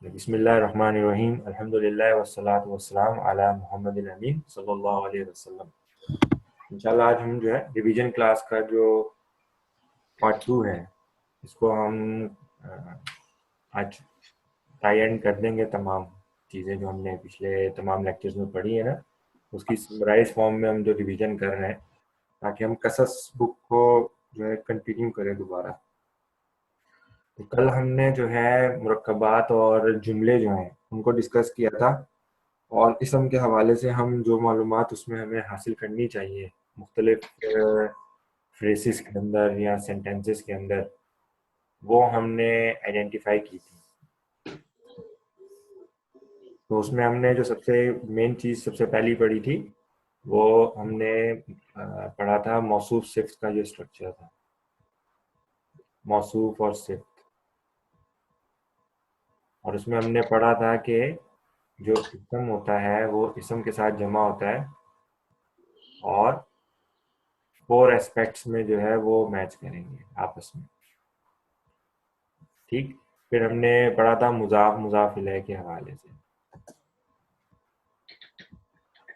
बिस्मिल्लाहिर्रहमानिर्रहीम अल्हम्दुलिल्लाह वस्सलातु वस्सलाम अला मुहम्मदिल अमीन सल्लल्लाहु अलैहि वसल्लम। इंशाल्लाह आज हम जो है रिवीजन क्लास का जो पार्ट 2 है इसको हम आज टाई एंड कर देंगे। तमाम चीज़ें जो हमने पिछले तमाम लेक्चर्स में पढ़ी है ना, उसकी समराइज फॉर्म में हम जो रिवीजन कर रहे हैं ताकि हम कसस बुक को जो है कंटिन्यू करें दोबारा। तो कल हमने जो है मुरक्कबात और जुमले जो हैं उनको डिस्कस किया था, और इसम के हवाले से हम जो मालूमात उसमें हमें हासिल करनी चाहिए मुख्तलिफ फ्रेसेस के अंदर या सेंटेंसेस के अंदर, वो हमने आइडेंटिफाई की थी। तो उसमें हमने जो सबसे मेन चीज़ सबसे पहली पढ़ी थी वो हमने पढ़ा था मौसूफ सिफ्त का जो स्ट्रक्चर था, मौसूफ और सिफ्त। और उसमें हमने पढ़ा था कि जो इसम होता है वो इसम के साथ जमा होता है और 4 एस्पेक्ट्स में जो है वो मैच करेंगे आपस में। ठीक। फिर हमने पढ़ा था मुजाफ मुजाफ इलैह के हवाले से,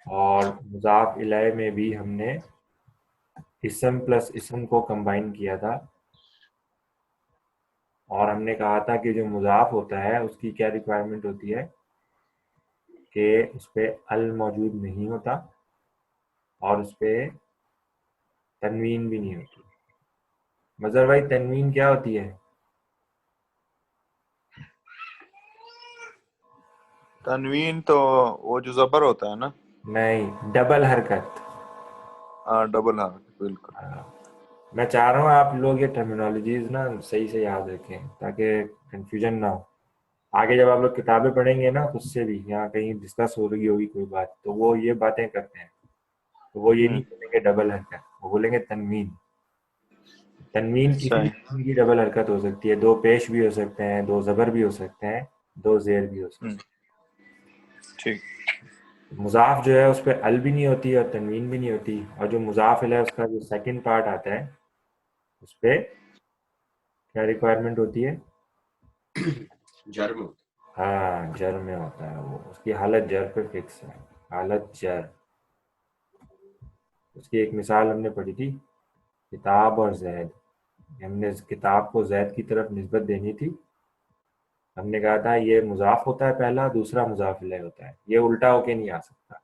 और मुजाफ इलैह में भी हमने इसम प्लस इसम को कंबाइन किया था, और हमने कहा था कि जो मुजाफ होता है उसकी क्या रिक्वायरमेंट होती है कि उस पर अल मौजूद नहीं होता और उस पर तनवीन भी नहीं होती। मजहर भाई, तनवीन क्या होती है? तनवीन तो वो जो जबर होता है ना। नहीं, डबल हरकत। हाँ, डबल हाँ, बिल्कुल। मैं चाह रहा हूँ आप लोग ये टर्मिनोलॉजीज ना सही से याद रखें ताकि कंफ्यूजन ना हो। आगे जब आप लोग किताबें पढ़ेंगे ना, खुद से भी यहाँ कहीं डिस्कस हो रही होगी कोई बात, तो वो ये बातें करते हैं, तो वो ये नहीं हम्म। बोलेंगे डबल हरकत, वो बोलेंगे तनवीन। तनवीन किसी भी सही। किस्म की डबल हरकत हो सकती है, दो पेश भी हो सकते हैं, दो जबर भी हो सकते हैं, दो जेर भी हो सकते हम्म। ठीक। हैं। मुजाफ जो है उस पर अल भी नहीं होती और तनवीन भी नहीं होती, और जो मुजाफ है उसका जो सेकंड पार्ट आता है उस पर क्या रिक्वायरमेंट होती है? जर में हाँ, जर में होता है वो, उसकी हालत जर पे फिक्स है, हालत जर। उसकी एक मिसाल हमने पढ़ी थी, किताब और जैद। हमने इस किताब को जैद की तरफ निस्बत देनी थी। हमने कहा था ये मुजाफ होता है पहला, दूसरा मुजाफ इलैह होता है, ये उल्टा होके नहीं आ सकता।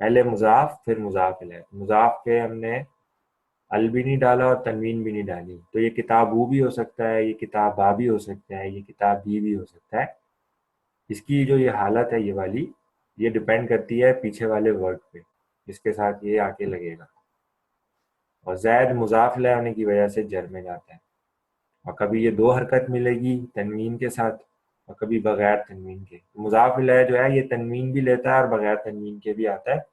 पहले मुजाफ फिर मुजाफ इलैह। मुजाफ पे हमने अल भी नहीं डाला और तनवीन भी नहीं डाली, तो ये किताबू भी हो सकता है, ये किताबा भी हो सकता है, ये किताब भी हो सकता है। इसकी जो ये हालत है ये वाली, ये डिपेंड करती है पीछे वाले वर्ड पे जिसके साथ ये आके लगेगा। और जैद मुजाफ इलैह होने की वजह से जर में जाता है, और कभी ये दो हरकत मिलेगी तनवीन के साथ और कभी बगैर तनवीन के। तो मुजाफ इलैह जो है ये तनवीन भी लेता है और बगैर तनवीन के भी आता है।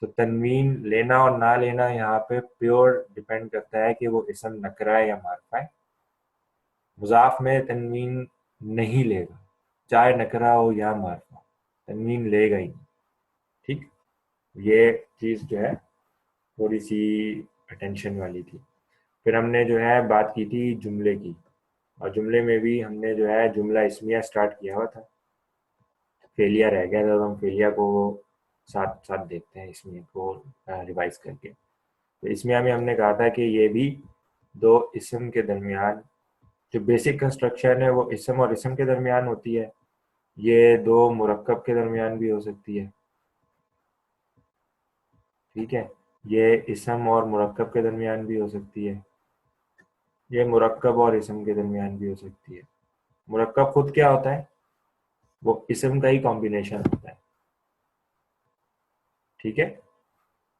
तो तनवीन लेना और ना लेना यहाँ पे प्योर डिपेंड करता है कि वो इसम नकरा है या मारफा है। मुजाफ में तनवीन नहीं लेगा, चाहे नकरा हो या मारफा, तनवीन लेगा ही नहीं। ठीक। ये चीज़ जो है थोड़ी सी अटेंशन वाली थी। फिर हमने जो है बात की थी जुमले की, और जुमले में भी हमने जो है जुमला इसमिया स्टार्ट किया हुआ था। फेलियर रह गया था, तो हम फेलियर को साथ साथ देखते हैं इसमिया को रिवाइज करके। तो इसमिया में हमने कहा था कि ये भी दो इसम के दरमियान जो बेसिक कंस्ट्रक्शन है वो इसम और इसम के दरमियान होती है। ये दो मुरक्कब के दरमियान भी हो सकती है। ठीक है। ये इसम और मुरक्कब के दरमियान भी हो सकती है। ये मुरक्कब और इसम के दरमियान भी हो सकती है। मुरक्कब खुद क्या होता है? वो इसम का ही कॉम्बिनेशन होता है। ठीक है।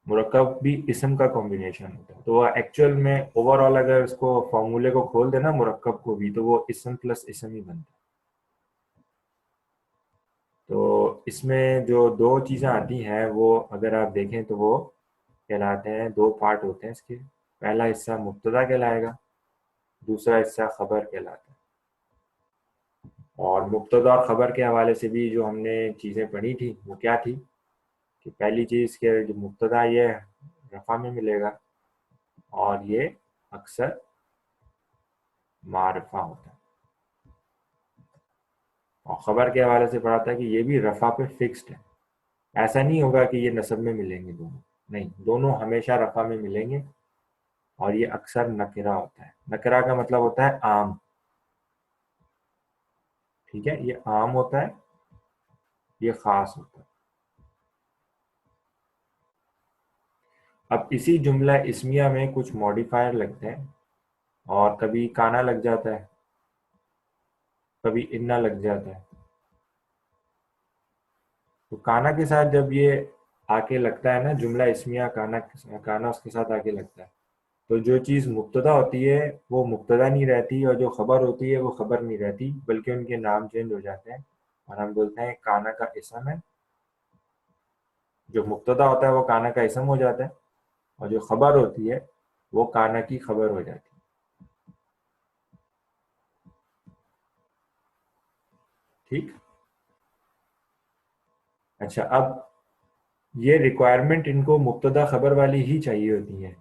मुरक्कब भी इसम का कॉम्बिनेशन होता है, तो एक्चुअल में ओवरऑल अगर इसको फॉर्मूले को खोल देना मुरक्कब को भी, तो वो इसम प्लस इसम ही बनता है। तो इसमें जो दो चीज़ें आती हैं वो अगर आप देखें तो वो कहलाते हैं, दो पार्ट होते हैं इसके। पहला हिस्सा मुब्तदा कहलाएगा, दूसरा हिस्सा खबर कहलाता है। और मुब्तदा और खबर के हवाले से भी जो हमने चीज़ें पढ़ी थी वो क्या थी कि पहली चीज़ के जो मुब्तदा ये रफ़ा में मिलेगा और ये अक्सर मारफा होता है। और खबर के हवाले से पढ़ा था कि ये भी रफा पे फिक्स्ड है। ऐसा नहीं होगा कि ये नसब में मिलेंगे दोनों, नहीं, दोनों हमेशा रफा में मिलेंगे। और ये अक्सर नकिरा होता है। नकिरा का मतलब होता है आम, ठीक है, ये आम होता है, ये खास होता है। अब इसी जुमला इस्मिया में कुछ मॉडिफायर लगते हैं, और कभी काना लग जाता है, कभी इन्ना लग जाता है। तो काना के साथ जब ये आके लगता है ना, जुमला इस्मिया काना काना उसके साथ आके लगता है, तो जो चीज़ मुब्तदा होती है वो मुब्तदा नहीं रहती, और जो खबर होती है वो खबर नहीं रहती, बल्कि उनके नाम चेंज हो जाते हैं, और हम बोलते हैं काना का इसम है। जो मुब्तदा होता है वो काना का इसम हो जाता है, और जो खबर होती है वो काना की खबर हो जाती है। ठीक। अच्छा, अब ये रिक्वायरमेंट इनको मुब्तदा खबर वाली ही चाहिए होती है।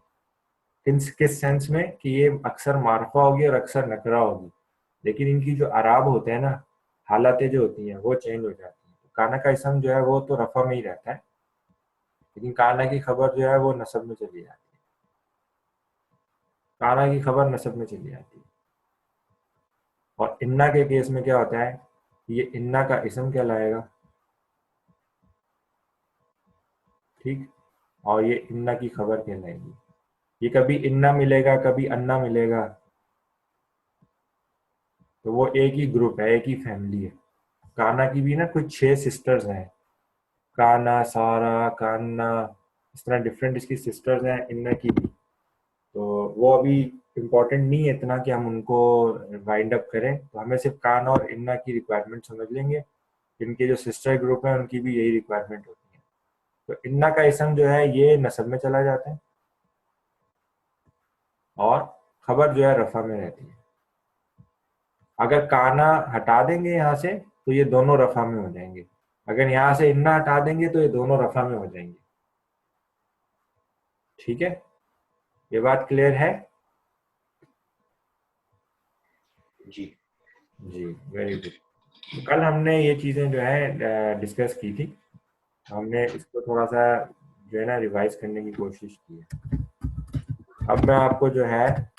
किस सेंस में कि ये अक्सर मारफा होगी और अक्सर नकरा होगी, लेकिन इनकी जो अराब होते हैं ना, हालातें जो होती हैं वो चेंज हो जाती हैं। तो काना का इसम जो है वो तो रफा में ही रहता है, लेकिन काना की खबर जो है वो नसब में चली जाती है। काना की खबर नसब में चली जाती है। और इन्ना के केस में क्या होता है, ये इन्ना का इसम कहलाएगा, ठीक, और ये इन्ना की खबर कहलाएगी। ये कभी इन्ना मिलेगा, कभी अन्ना मिलेगा, तो वो एक ही ग्रुप है, एक ही फैमिली है। काना की भी ना कुछ 6 सिस्टर्स हैं, काना, सारा, कान्ना, इस तरह डिफरेंट इसकी सिस्टर्स हैं, इन्ना की भी। तो वो अभी इम्पोर्टेंट नहीं है इतना कि हम उनको वाइंड अप करें, तो हमें सिर्फ कान और इन्ना की रिक्वायरमेंट समझ लेंगे। इनके जो सिस्टर ग्रुप है उनकी भी यही रिक्वायरमेंट होती है। तो इन्ना का इसम जो है ये नसब में चला जाता है, और खबर जो है रफा में रहती है। अगर काना हटा देंगे यहाँ से तो ये दोनों रफा में हो जाएंगे, अगर यहाँ से इन्ना हटा देंगे तो ये दोनों रफा में हो जाएंगे। ठीक है, ये बात क्लियर है? जी। जी, वेरी गुड। कल हमने ये चीज़ें जो है डिस्कस की थी, हमने इसको थोड़ा सा जो है ना रिवाइज करने की कोशिश की है। अब मैं आपको जो है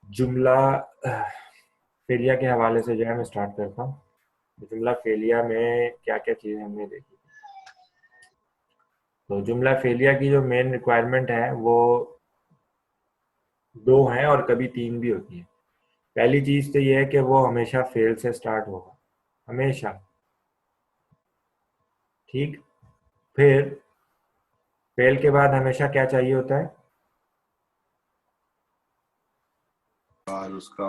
जुमला फेलिया के हवाले से जो है मैं स्टार्ट करता हूँ। जुमला फेलिया में क्या क्या चीज़ें हमने देखी। तो जुमला फेलिया की जो मेन रिक्वायरमेंट है वो 2 हैं, और कभी 3 भी होती है। पहली चीज़ तो ये है कि वो हमेशा फेल से स्टार्ट होगा, हमेशा, ठीक। फिर फेल के बाद हमेशा क्या चाहिए होता है? और उसका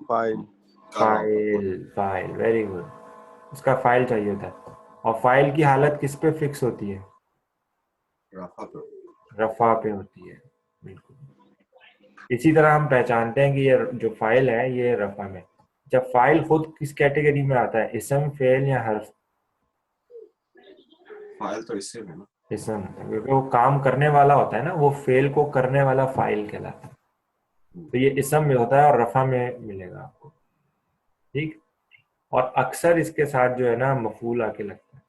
फाइल। File, very good. उसका फाइल चाहिए होता है, और फाइल की हालत किस पे फिक्स होती है? रफा पे। रफा पे होती है, बिल्कुल। इसी तरह हम पहचानते हैं कि ये जो फाइल है ये रफा में। जब फाइल खुद किस कैटेगरी में आता है, इसम, फेल या हर्फ? फाइल तो इससे है ना। इसम, क्योंकि वो काम करने वाला होता है ना, वो फेल को करने वाला फाइल कहलाता है। तो ये इसम में होता है और रफा में मिलेगा आपको, ठीक। और अक्सर इसके साथ जो है ना मफूल आके लगता है,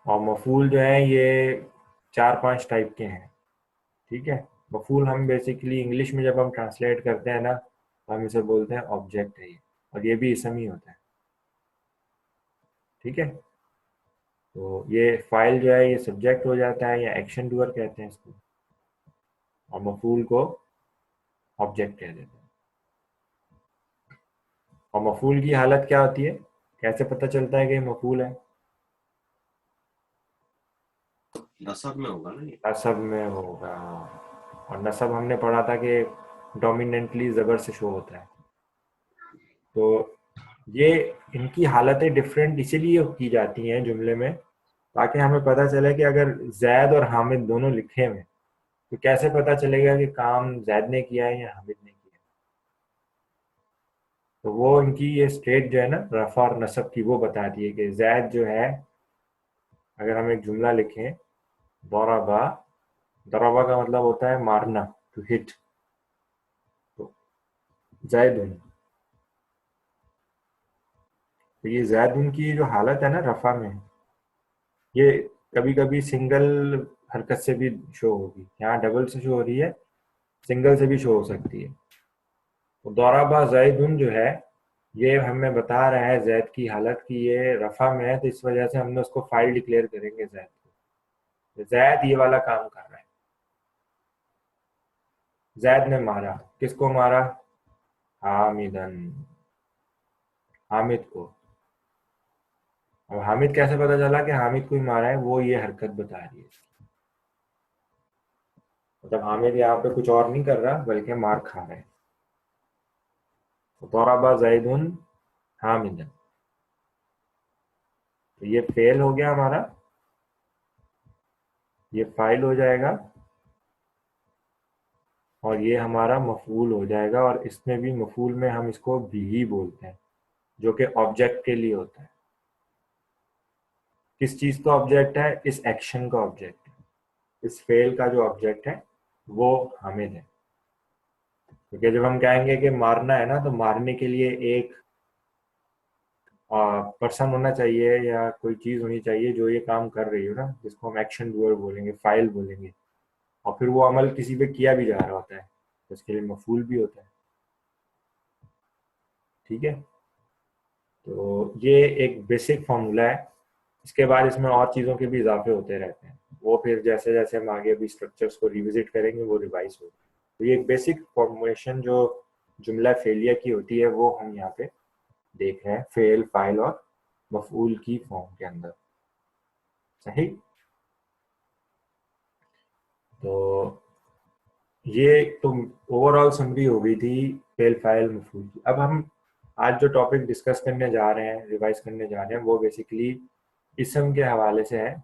और मफूल जो है ये 4-5 टाइप के हैं, ठीक है। मफूल हम बेसिकली इंग्लिश में जब हम ट्रांसलेट करते हैं ना, तो हम इसे बोलते हैं ऑब्जेक्ट है ये, और ये भी इसम ही होता है, ठीक है। तो ये फाइल जो है ये सब्जेक्ट हो जाता है, या एक्शन डूअर कहते हैं इसको, और मफूल को ऑब्जेक्ट कह देते हैं। और मफूल की हालत क्या होती है, कैसे पता चलता है कि मफूल है? नसब में होगा ना ये। नसब में होगा, और नसब हमने पढ़ा था कि डोमिनेंटली ज़बर से शो होता है। तो ये इनकी हालतें डिफरेंट इसीलिए की जाती हैं जुमले में, ताकि हमें पता चले कि अगर जैद और हामिद दोनों लिखे हुए, तो कैसे पता चलेगा कि काम जैद ने किया है या हामिद ने किया है। तो वो इनकी ये स्टेट जो है ना रफा और नसब की, वो बताती है कि जैद जो है, अगर हम एक जुमला लिखें, दौराबा, दौराबा का मतलब होता है मारना, टू हिट। तो जैद तो ये ज़ैदुन की जो हालत है ना रफ़ा में, ये कभी कभी सिंगल हरकत से भी शो होगी। यहाँ डबल से शो हो रही है, सिंगल से भी शो हो सकती है। तो दौराबा ज़ैदुन जो है ये हमें बता रहा है जैद की हालत की ये रफ़ा में है, तो इस वजह से हमने उसको फाइल डिक्लेयर करेंगे जैद को। जैद ये वाला काम कर रहा है। जैद ने मारा, किसको मारा? हामिदन, हामिद को। अब हामिद कैसे पता चला कि हामिद को ही मारा है? वो ये हरकत बता रही है। मतलब हामिद यहाँ पे कुछ और नहीं कर रहा बल्कि मार खा रहा है। दौराबा ज़ैदुन हामिदन, तो ये फेल हो गया हमारा, ये फाइल हो जाएगा और ये हमारा मफूल हो जाएगा। और इसमें भी मफूल में हम इसको भी बोलते हैं, जो कि ऑब्जेक्ट के लिए होता है। किस चीज का ऑब्जेक्ट है? इस एक्शन का ऑब्जेक्ट है। इस फेल का जो ऑब्जेक्ट है वो हामिद है। क्योंकि जब हम कहेंगे कि मारना है ना, तो मारने के लिए एक पर्सन होना चाहिए या कोई चीज होनी चाहिए जो ये काम कर रही हो ना, जिसको हम एक्शन डूअर बोलेंगे, फाइल बोलेंगे। और फिर वो अमल किसी पे किया भी जा रहा होता है, तो उसके लिए मफूल भी होता है। ठीक है, तो ये एक बेसिक फॉर्मूला है। इसके बाद इसमें और चीज़ों के भी इजाफे होते रहते हैं, वो फिर जैसे जैसे हम आगे भी स्ट्रक्चर्स को रिविजिट करेंगे वो रिवाइज होगा। तो ये एक बेसिक फॉर्मुलेशन जो जुमला फेलिया की होती है वो हम यहाँ पे देख रहे हैं, फेल, फाइल और मफूल की फॉर्म के अंदर। सही। तो ये तो ओवरऑल समरी हो गई थी फेल, फाइल, मफूल की। अब हम आज जो टॉपिक डिस्कस करने जा रहे हैं, रिवाइज करने जा रहे हैं, वो बेसिकली इसम के हवाले से है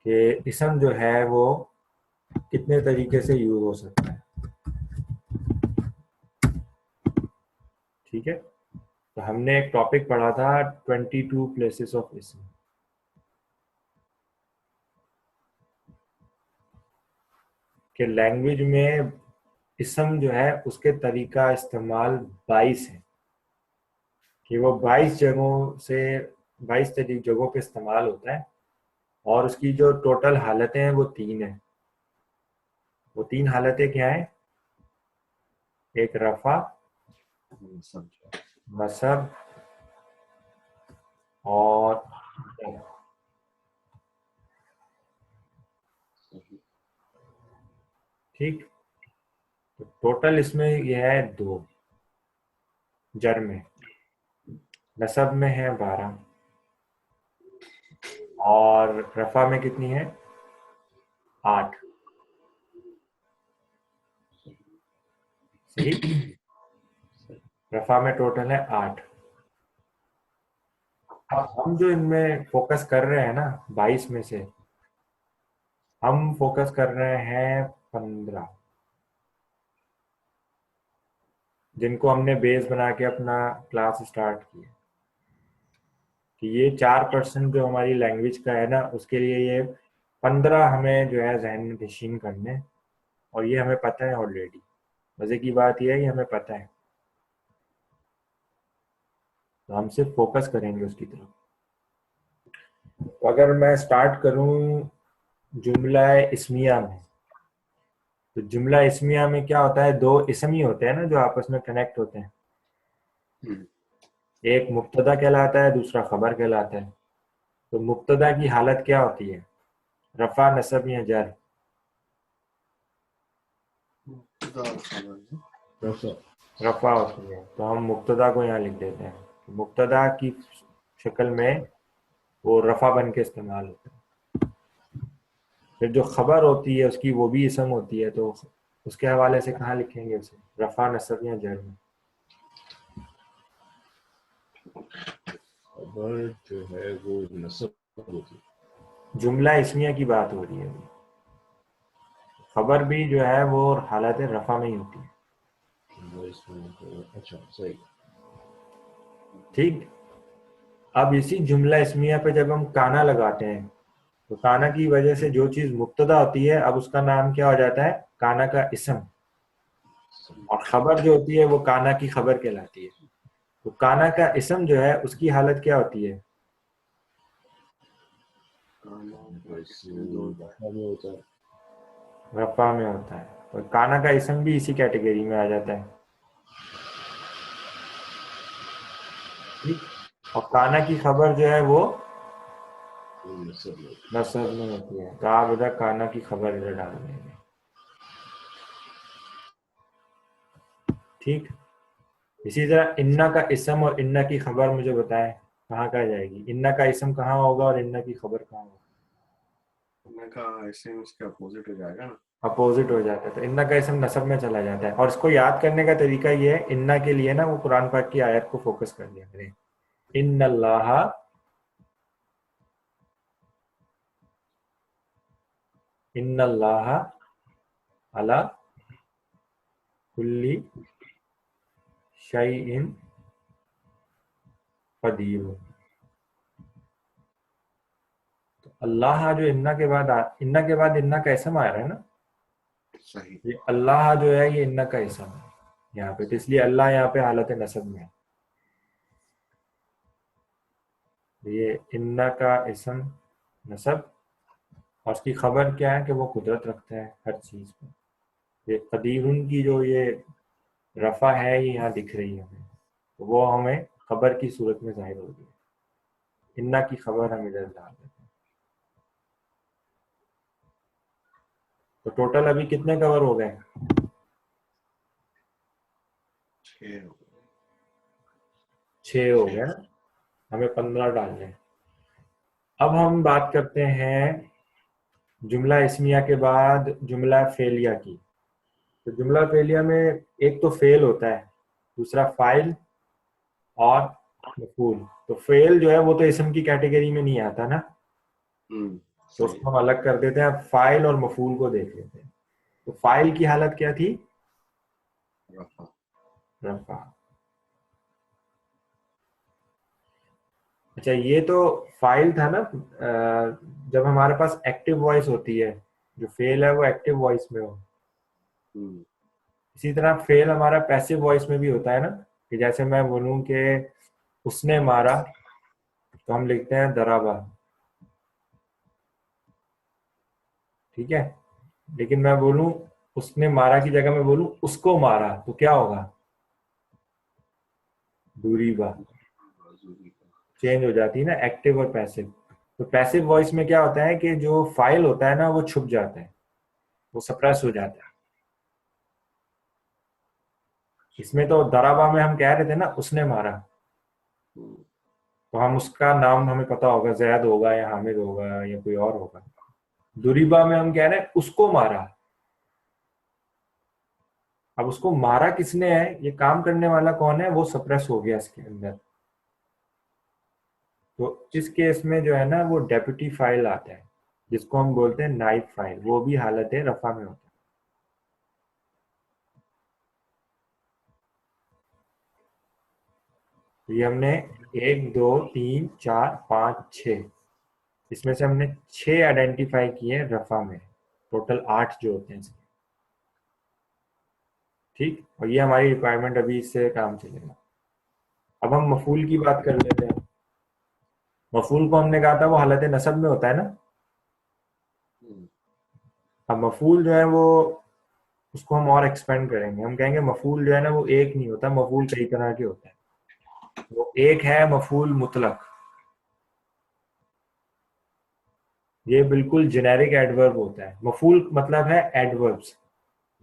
कि इसम जो है वो कितने तरीके से यूज हो सकता है। ठीक है, तो हमने एक टॉपिक पढ़ा था 22 प्लेसेस ऑफ इसम। कि लैंग्वेज में इसम जो है उसके तरीका इस्तेमाल 22 है, कि वो 22 जगहों से 22 जगहों पे इस्तेमाल होता है। और उसकी जो टोटल हालतें हैं वो 3 है। वो 3 हालतें क्या है? एक रफा, नसब और ठीक। तो टोटल इसमें यह है 2। जर में, नसब में है 12 और रफा में कितनी है? 8। सही। रफा में टोटल है 8। अब हम जो इनमें फोकस कर रहे हैं ना 22 में से, हम फोकस कर रहे हैं 15, जिनको हमने बेस बना के अपना क्लास स्टार्ट किया। कि ये 4% जो हमारी लैंग्वेज का है ना, उसके लिए ये 15 हमें जो है जहन में नशीन करने, और ये हमें पता है ऑलरेडी। मजे की बात यह है कि हमें पता है, तो हम सिर्फ फोकस करेंगे उसकी तरफ। तो अगर मैं स्टार्ट करूं जुमला इस्मिया में, तो जुमला इस्मिया में क्या होता है? 2 इसम ही होते हैं ना जो आपस में कनेक्ट होते हैं। एक मुब्तदा कहलाता है, दूसरा खबर कहलाता है। तो मुब्तदा की हालत क्या होती है? रफा, नसब या जर? रफा होती है। तो हम मुब्तदा को यहाँ लिख देते हैं। मुब्तदा की शक्ल में वो रफा बन के इस्तेमाल होता है। फिर जो खबर होती है उसकी वो भी इसम होती है, तो उसके हवाले से कहाँ लिखेंगे उसे? रफा, नसब या जर में? खबर जो है वो नसब होती है। जुमला इस्मिया की बात हो रही है। खबर भी जो है वो हालत रफा में ही होती है। अच्छा, सही। ठीक। अब इसी जुमला इस्मिया पे जब हम काना लगाते हैं, तो काना की वजह से जो चीज मुब्तदा होती है, अब उसका नाम क्या हो जाता है? काना का इसम। और खबर जो होती है वो काना की खबर कहलाती है। तो काना का इसम जो है उसकी हालत क्या होती है? में होता है। रफा में होता है। और काना का इसम भी इसी कैटेगरी में आ जाता है। ठीक। और काना की खबर जो है वो नसब में। नसब में होती है। तो आप इधर काना की खबर इधर डाल देंगे। ठीक। इसी तरह इन्ना का इसम और इन्ना की खबर मुझे बताएं कहाँ कहाँ जाएगी? इन्ना का इसम कहाँ होगा और इन्ना की खबर कहाँ होगा? मैं कहा ऐसे में इसके अपोजिट हो जाएगा ना। अपोजिट हो जाता है। तो इन्ना का इसम नसब में चला जाता है। और इसको याद करने का तरीका ये है, इन्ना के लिए ना वो कुरान पाक की आयत को फोकस कर दिया करें। इन्नल्लाह इन्नल्लाह अला कुल्ली शैइन कदीर। तो अल्लाह जो इन्ना के बाद इन्ना का इसम आ रहा है ना, सही। ये अल्लाह जो है ये इन्ना का इसम है यहाँ पे। तो इसलिए अल्लाह यहाँ पे हालत नसब में है। ये इन्ना का इसम नसब, और उसकी खबर क्या है कि वो कुदरत रखता है हर चीज पे। ये कदीरुन की जो ये रफा है ये यहाँ दिख रही है हमें, तो वो हमें खबर की सूरत में जाहिर हो गई। इन्ना की खबर हम इधर डाल देते हैं। तो टोटल अभी कितने कवर हो गए? 6 हो गए। 6 हो गए ना। हमें 15 डालने हैं। अब हम बात करते हैं जुमला इस्मिया के बाद जुमला फेलिया की। तो जुमला फेलिया में एक तो फेल होता है, दूसरा फाइल और मफूल। तो फेल जो है वो तो इसम की कैटेगरी में नहीं आता ना, तो सही। उसको हम अलग कर देते हैं। अब फाइल और मफूल को देख लेते हैं। तो फाइल की हालत क्या थी? रफा। रफा। अच्छा, ये तो फाइल था ना। जब हमारे पास एक्टिव वॉइस होती है, जो फेल है वो एक्टिव वॉइस में हो। इसी तरह फेल हमारा पैसिव वॉइस में भी होता है ना, कि जैसे मैं बोलूं कि उसने मारा, तो हम लिखते हैं दराबा। ठीक है। लेकिन मैं बोलूं उसने मारा की जगह मैं बोलूं उसको मारा, तो क्या होगा? दूरी बा। चेंज हो जाती है ना एक्टिव और पैसिव। तो पैसिव वॉइस में क्या होता है कि जो फाइल होता है ना वो छुप जाता है, वो सप्रेस हो जाता है। इसमें तो दराबा में हम कह रहे थे ना उसने मारा, तो हम उसका नाम हमें पता होगा, जैद होगा या हामिद होगा या कोई और होगा। दुरीबा में हम कह रहे हैं उसको मारा। अब उसको मारा किसने है, ये काम करने वाला कौन है, वो सप्रेस हो गया इसके अंदर। तो इस केस में जो है ना वो डेप्यूटी फाइल आता है, जिसको हम बोलते हैं नाइब फाइल। वो भी हालत रफा में होता है। ये हमने 1 2 3 4 5 6, इसमें से हमने 6 आइडेंटिफाई किए रफा में। टोटल 8 जो होते हैं इसके। ठीक। और ये हमारी रिक्वायरमेंट अभी इससे काम चलेगा। अब हम मफूल की बात कर लेते हैं। मफूल को हमने कहा था वो हालत नसब में होता है ना। अब मफूल जो है वो, उसको हम और एक्सपेंड करेंगे। हम कहेंगे मफूल जो है ना वो एक नहीं होता, मफूल कई तरह के होते हैं। वो एक है मफूल मुतलक। ये बिल्कुल जेनेरिक एडवर्ब होता है। मफूल मतलब है एडवर्ब्स,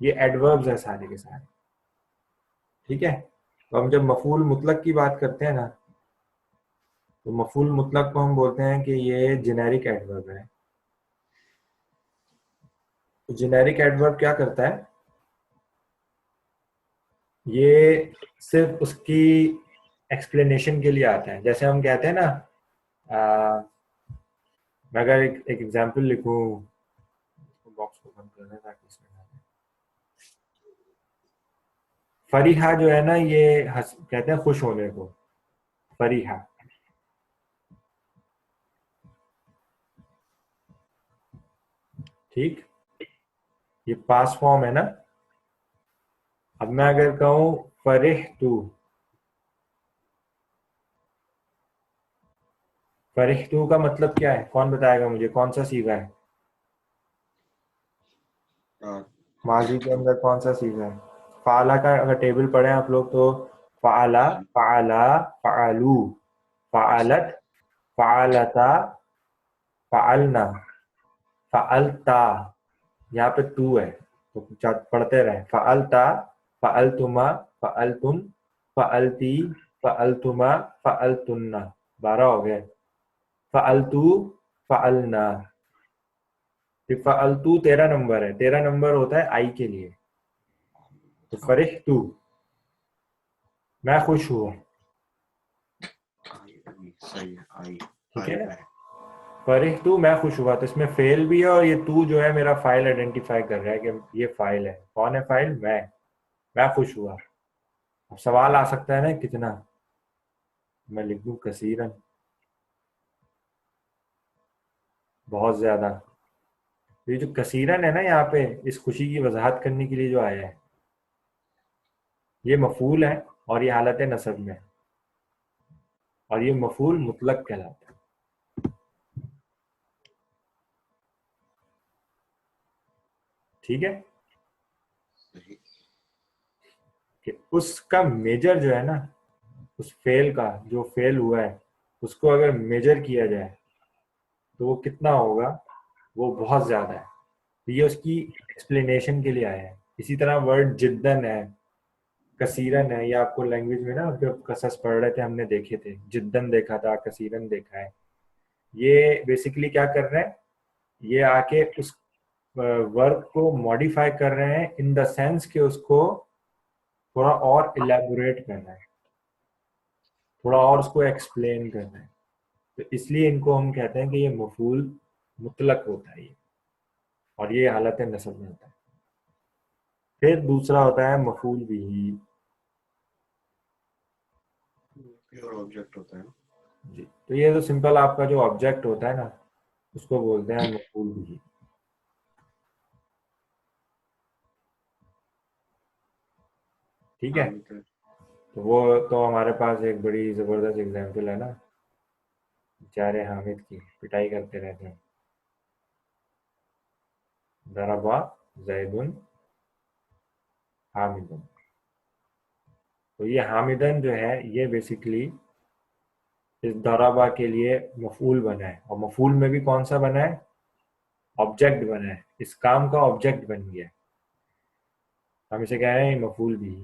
ये एडवर्ब्स है सारे के सारे। ठीक है। तो हम जब मफूल मुतलक की बात करते हैं ना, तो मफूल मुतलक को हम बोलते हैं कि ये जेनेरिक एडवर्ब है। तो जेनेरिक एडवर्ब क्या करता है, ये सिर्फ उसकी एक्सप्लेनेशन के लिए आता है। जैसे हम कहते हैं ना, मैं अगर एक एग्जांपल लिखूं, बॉक्स को बंद करना है ताकि इसमें ना आए। फरीहा जो है ना ये कहते हैं खुश होने को, फरीहा। ठीक। ये पास फॉर्म है ना। अब मैं अगर कहूं फरिह तू, फरिहतू का मतलब क्या है, कौन बताएगा मुझे, कौन सा सीगा है माजी के अंदर, कौन सा सीगा है? फाला का अगर टेबल पढ़े आप लोग तो फाला, फाला, फालू, फालत, फालता, फालना, फालता। यहाँ पे तू है तो पढ़ते रहे। फालता, फालतुमा, फालतुम, फालती, फालतुमा, फालतुन्ना। 12 हो गए। फालतू, फालना। फिर फालतू 13 नंबर है, 13 नंबर होता है आई के लिए। तो फरिह तू, मैं खुश हुआ। सही है। आई ठीक आई है ना, है। फरिह तू, मैं खुश हुआ। तो इसमें फेल भी है और ये तू जो है मेरा फाइल आइडेंटिफाई कर रहा है कि ये फाइल है। कौन है फाइल? मैं खुश हुआ। अब सवाल आ सकता है ना कितना, मैं लिख दूं कसीरन, बहुत ज्यादा। तो ये जो कसीरन है ना यहाँ पे, इस खुशी की वजाहत करने के लिए जो आया है, ये मफूल है और ये हालत नसब में है, और ये मफूल मुतलक कहलाता है। ठीक है, सही। कि उसका मेजर जो है ना, उस फेल का जो फेल हुआ है उसको अगर मेजर किया जाए तो वो कितना होगा, वो बहुत ज्यादा है। तो ये उसकी एक्सप्लेनेशन के लिए आया है। इसी तरह वर्ड जिद्दन है, कसीरन है, ये आपको लैंग्वेज में ना जब कसस पढ़ रहे थे हमने देखे थे, जिद्दन देखा था, कसीरन देखा है। ये बेसिकली क्या कर रहे हैं, ये आके उस वर्ब को मॉडिफाई कर रहे हैं इन द सेंस कि उसको थोड़ा और इलेबोरेट करना है, थोड़ा और उसको एक्सप्लेन करना है। तो इसलिए इनको हम कहते हैं कि ये मफूल मुतलक होता है ये, और ये हालत नसब में होता है। फिर दूसरा होता है मफूल बिही। प्योर ऑब्जेक्ट होता है ना। जी, तो ये तो सिंपल आपका जो ऑब्जेक्ट होता है ना, उसको बोलते हैं मफूल बिही। ठीक है, हामिद है। तो वो तो हमारे पास एक बड़ी जबरदस्त एग्जांपल है ना, बेचारे हामिद की पिटाई करते रहते हैं। दरबा जैदुन हामिदन। तो ये हामिदन जो है ये बेसिकली इस दरबा के लिए मफूल बना है, और मफूल में भी कौन सा बना है, ऑब्जेक्ट बना है, इस काम का ऑब्जेक्ट बन गया। हम इसे कह रहे हैं मफूल भी।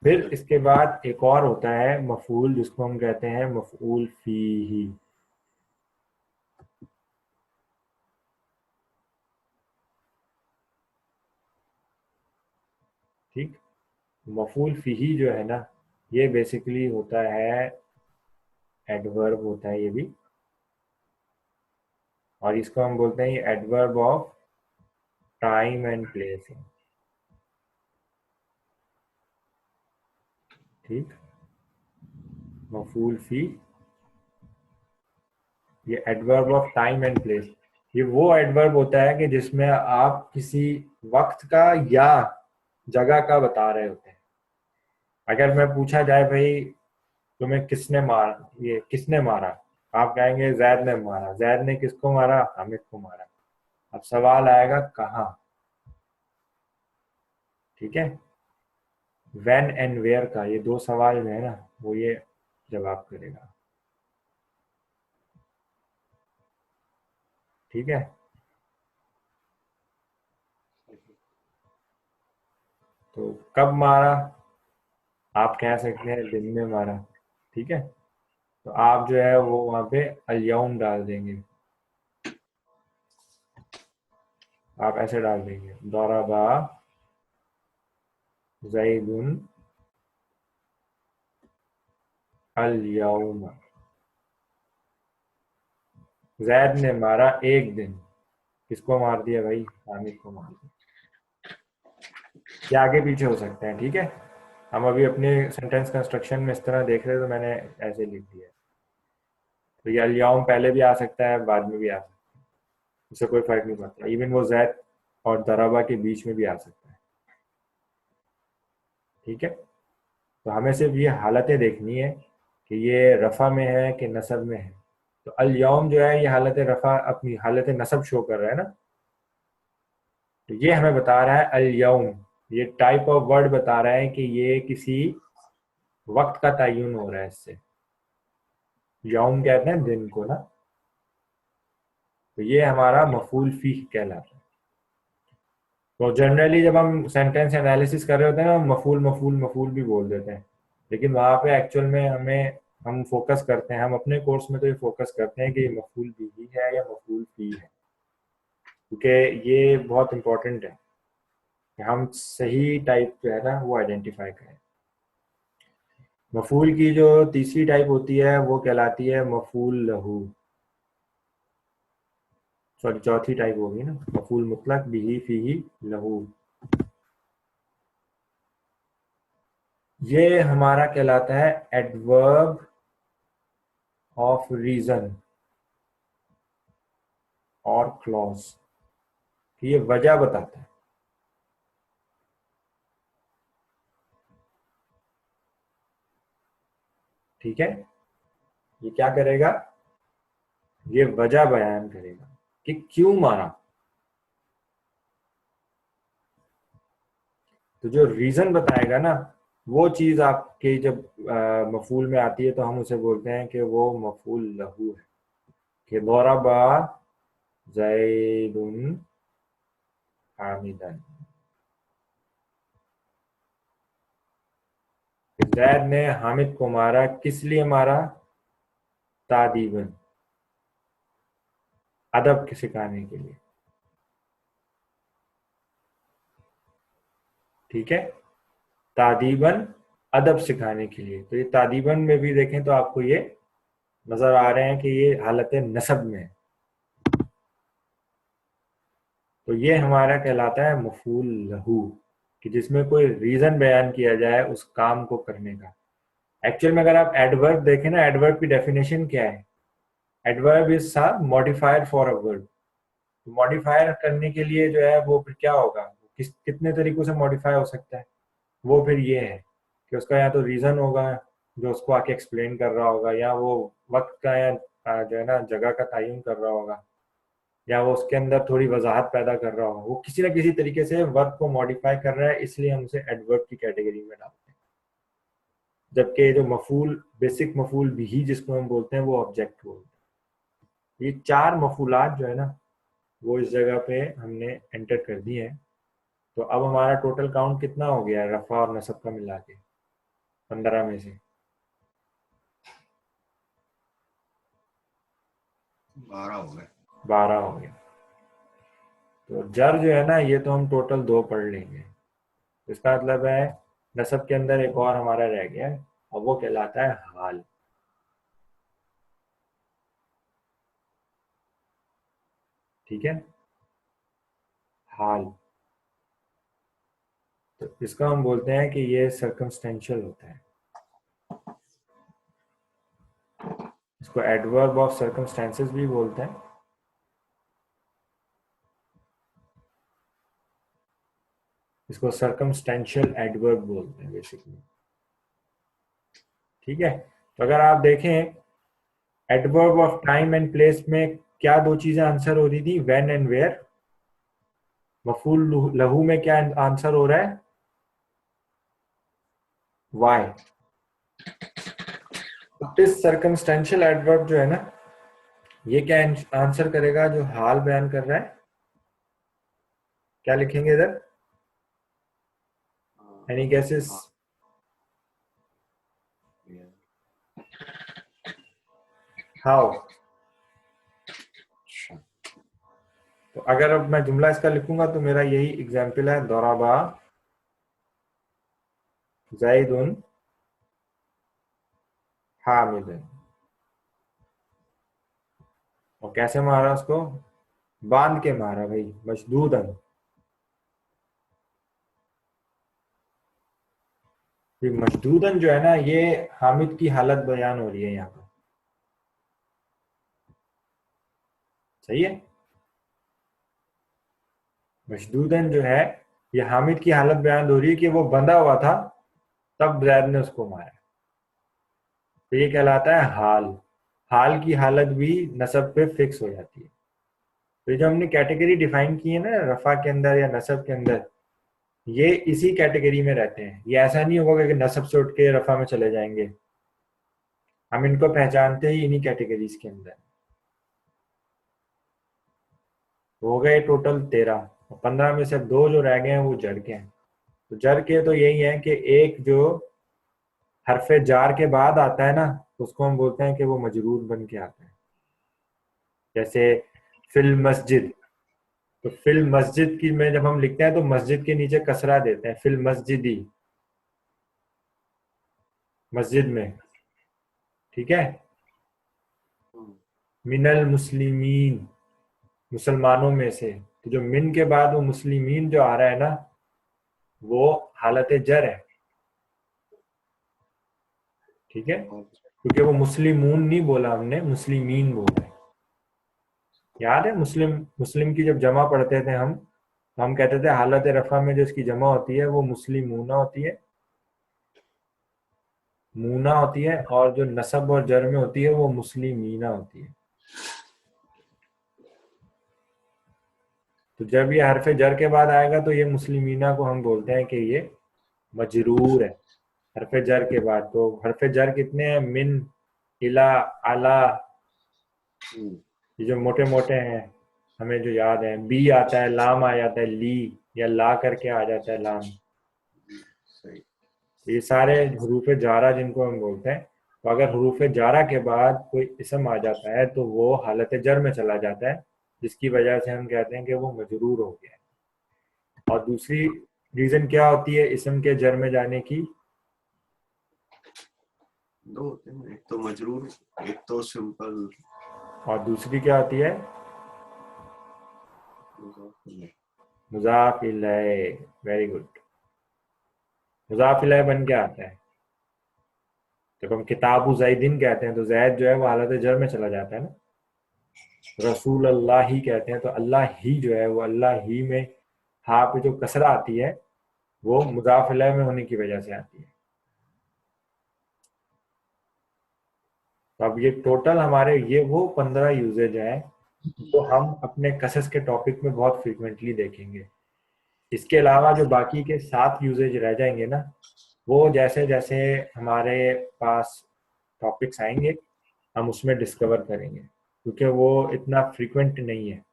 फिर इसके बाद एक और होता है मफूल, जिसको हम कहते हैं मफूल फीही। ठीक, मफूल फीही जो है ना, ये बेसिकली होता है एडवर्ब होता है ये भी, और इसको हम बोलते हैं adverb of time and place. ठीक, मफूल फी, ये adverb of time and place. ये वो एडवर्ब होता है कि जिसमें आप किसी वक्त का या जगह का बता रहे होते हैं। अगर मैं पूछा जाए भाई तुम्हें किसने मारा, ये किसने मारा, आप कहेंगे जैद ने मारा। जैद ने किसको मारा? हामिद को मारा। अब सवाल आएगा कहाँ। ठीक है, व्हेन एंड वेयर का, ये दो सवाल जो है ना, वो ये जवाब करेगा। ठीक है, तो कब मारा, आप कह सकते हैं दिन में मारा। ठीक है, तो आप जो है वो वहां पे अल-यौम डाल देंगे। आप ऐसे डाल देंगे दरबा ज़ैदुन अल-यौम। जैद ने मारा एक दिन। किसको मार दिया भाई? हामिद को मार दिया। ये आगे पीछे हो सकते हैं। ठीक है, हम अभी अपने सेंटेंस कंस्ट्रक्शन में इस तरह देख रहे हैं, तो मैंने ऐसे लिख दिया। तो ये अल-यौम पहले भी आ सकता है, बाद में भी आ सकता है, इससे कोई फर्क नहीं पड़ता। इवन वो जैद और दरबा के बीच में भी आ सकता है। ठीक है, तो हमें सिर्फ ये हालतें देखनी है कि ये रफ़ा में है कि नसब में है। तो अल यौम जो है ये हालत रफ़ा अपनी हालत नसब शो कर रहा है ना, तो ये हमें बता रहा है अल यौम, ये टाइप ऑफ वर्ड बता रहा है कि ये किसी वक्त का तयन हो रहा है इससे। यौम कहते हैं दिन को ना, तो ये हमारा मफूल फीह कहलाता है। तो जनरली जब हम सेंटेंस एनालिसिस कर रहे होते हैं ना, हम मफूल मफूल मफूल भी बोल देते हैं, लेकिन वहाँ पे एक्चुअल में हम फोकस करते हैं, हम अपने कोर्स में तो ये फोकस करते हैं कि ये मफूल बिही है या मफूल फी है, क्योंकि ये बहुत इंपॉर्टेंट है कि हम सही टाइप जो है ना वो आइडेंटिफाई करें। मफूल की जो तीसरी टाइप होती है वो कहलाती है मफूल लहू, सॉरी चौथी टाइप होगी ना, मफूल मुतलक बिही फीही लहू। ये हमारा कहलाता है एडवर्ब ऑफ रीजन और क्लॉज, ये वजह बताता है। ठीक है, ये क्या करेगा, ये वजह बयान करेगा कि क्यों मारा। तो जो रीजन बताएगा ना, वो चीज आपके जब मफूल में आती है तो हम उसे बोलते हैं कि वो मफूल लहू है। कि दौराबा ज़ैदुन हामिदन, जैद ने हामिद को मारा, किस लिए मारा, तादीबन, अदब सिखाने के लिए। ठीक है, तादीबन अदब सिखाने के लिए। तो ये तादीबन में भी देखें तो आपको ये नजर आ रहे हैं कि ये हालत नसब में है। तो ये हमारा कहलाता है मफूल लहू, कि जिसमें कोई रीजन बयान किया जाए उस काम को करने का। एक्चुअल में अगर आप एडवर्ब देखें ना, एडवर्ब की डेफिनेशन क्या है, एडवर्ब इज सा modifier for a word. Modifier करने के लिए जो है वो फिर क्या होगा, कितने तरीकों से मॉडिफाई हो सकता है, वो फिर ये है कि उसका या तो रीजन होगा जो उसको आके एक्सप्लेन कर रहा होगा, या वो वक्त का या जो है ना जगह का तयन कर रहा होगा, या वो उसके अंदर थोड़ी वजाहत पैदा कर रहा होगा। वो किसी ना किसी तरीके से वर्ब को मॉडिफाई कर रहा है, इसलिए हम उसे एडवर्ब की कैटेगरी में डालते हैं। जबकि जो मफूल बेसिक मफूल भी जिसको हम बोलते हैं वो ऑब्जेक्ट बोलते हैं। ये चार मफूलात जो है ना वो इस जगह पे हमने एंटर कर दिए हैं। तो अब हमारा टोटल काउंट कितना हो गया है रफा और नसब का मिला के, 15 में से 12 हो गए। 12 हो गया। तो जर जो है ना ये तो हम टोटल 2 पढ़ लेंगे। इसका मतलब है नसब के अंदर एक और हमारा रह गया है और वो कहलाता है हाल। ठीक है, हाल। तो इसका हम बोलते हैं कि ये सर्कमस्टेंशियल होता है। इसको एडवर्ब ऑफ सर्कमस्टेंसेस भी बोलते हैं। इसको सर्कमस्टेंशियल एडवर्ब बोलते हैं बेसिकली। ठीक है, तो अगर आप देखें adverb of time and place में क्या दो चीजें आंसर हो रही थी, व्हेन एंड वेयर। मफूल लहू में क्या आंसर हो रहा है, वाई। दिस सर्कमस्टेंशियल एडवर्ब जो है ना ये क्या आंसर करेगा, जो हाल बयान कर रहा है। क्या लिखेंगे इधर, एनी गेसेस, हाउ। तो अगर अब मैं जुमला इसका लिखूंगा तो मेरा यही एग्जाम्पल है, दौराबा ज़ैदुन हामिदन। और कैसे मारा उसको, बांध के मारा भाई, मशदूदन। ये मशदूदन जो है ना ये हामिद की हालत बयान हो रही है यहाँ पर। सही है, मशदूदन जो है ये हामिद की हालत बयान हो रही है कि वो बंधा हुआ था तब जैद ने उसको मारा। तो ये कहलाता है हाल। हाल की हालत भी नसब पे फिक्स हो जाती है। तो ये जो हमने कैटेगरी डिफाइन की है ना रफा के अंदर या नसब के अंदर, ये इसी कैटेगरी में रहते हैं। ये ऐसा नहीं होगा कि नसब से उठ के रफा में चले जाएंगे। हम इनको पहचानते ही इन्हीं कैटेगरीज के अंदर। तो हो गए टोटल 13। 15 में से अब 2 जो रह गए हैं वो जर के हैं। तो जर के तो यही है कि एक जो हरफे जार के बाद आता है ना, उसको हम बोलते हैं कि वो मजरूर बन के आता है। जैसे फिल मस्जिद, तो फिल मस्जिद की में जब हम लिखते हैं तो मस्जिद के नीचे कसरा देते हैं, फिल मस्जिदी, मस्जिद में। ठीक है। मिनल मुस्लिमीन, मुसलमानों में से। तो जो मिन के बाद वो मुस्लिमीन जो आ रहा है ना, वो हालत जर है। ठीक है, क्योंकि वो मुस्लिमून नहीं बोला हमने, मुस्लिमीन बोला है। याद है मुस्लिम, मुस्लिम की जब जमा पढ़ते थे हम, तो हम कहते थे हालत रफा में जो इसकी जमा होती है वो मुस्लिमूना होती है, मूना होती है, और जो नसब और जर में होती है वो मुस्लिमीना होती है। तो जब ये हरफ जर के बाद आएगा तो ये मुस्लिमीना को हम बोलते हैं कि ये मजरूर है हरफ जर के बाद। तो हरफ जर कितने हैं? मिन, इला, अला, ये जो मोटे मोटे हैं हमें जो याद है। बी आता है, लाम आ जाता है, ली या ला करके आ जाता है लाम। सही। ये सारे हरूफ जारा जिनको हम बोलते हैं। तो अगर हरूफ जारा के बाद कोई इसम आ जाता है तो वो हालत जर में चला जाता है, जिसकी वजह से हम कहते हैं कि वो मजरूर हो गया है। और दूसरी रीजन क्या होती है इसम के जर में जाने की? 2 होते हैं, एक तो मजरूर, एक तो सिंपल। और दूसरी क्या होती है? मुजाफ इलैह। Very good. मुजाफ इलैह बन के आता है। जब हम किताबु ज़ैदिन कहते हैं तो जैद जो है वो हालत जर में चला जाता है ना। रसूल अल्लाह ही कहते हैं तो अल्लाह ही जो है वो अल्लाह ही में हा पे जो कसरा आती है वो मुजाफ इलैह में होने की वजह से आती है। तो अब ये टोटल हमारे ये वो 15 यूजेज हैं जो हम अपने कसस के टॉपिक में बहुत फ्रीक्वेंटली देखेंगे। इसके अलावा जो बाकी के 7 यूजेज रह जाएंगे ना, वो जैसे जैसे हमारे पास टॉपिक्स आएंगे हम उसमें डिस्कवर करेंगे, क्योंकि वो इतना फ्रीक्वेंट नहीं है।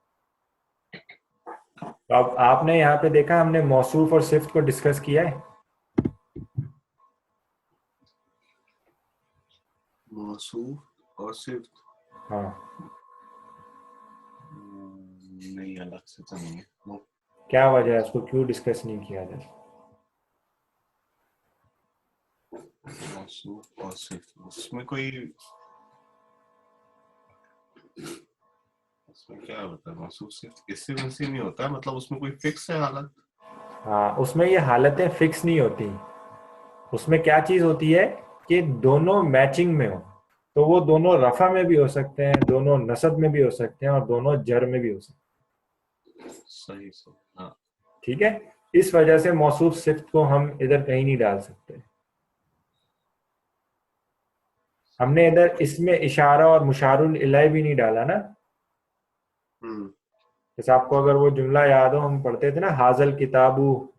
तो अब आपने यहाँ पे देखा हमने मौसूफ और सिफ्त को डिस्कस किया है। मौसूफ और सिर्फ हाँ, नहीं, अलग से तो नहीं है। क्या वजह है उसको क्यों डिस्कस नहीं किया जाए? मौसूफ और सिर्फ उसमें कोई, उसमें क्या होता है? मौसूफ सिर्फ इससे वैसे नहीं होता है, मतलब उसमें कोई फिक्स है हालत? हाँ, उसमें ये हालतें फिक्स नहीं होती। उसमें क्या चीज होती है कि दोनों मैचिंग में हो। तो वो दोनों रफा में भी हो सकते हैं, दोनों नसब में भी हो सकते हैं, और दोनों जर में भी हो सकते हैं। सही सही, हाँ। ठीक है, इस वजह से मौसूफ सिफ्त को हम इधर कहीं नहीं डाल सकते। हमने इधर इसमें इशारा और मुशारुल इलैह भी नहीं डाला ना। जैसे आपको अगर वो जुमला याद हो, हम पढ़ते थे ना हाजल किताबू,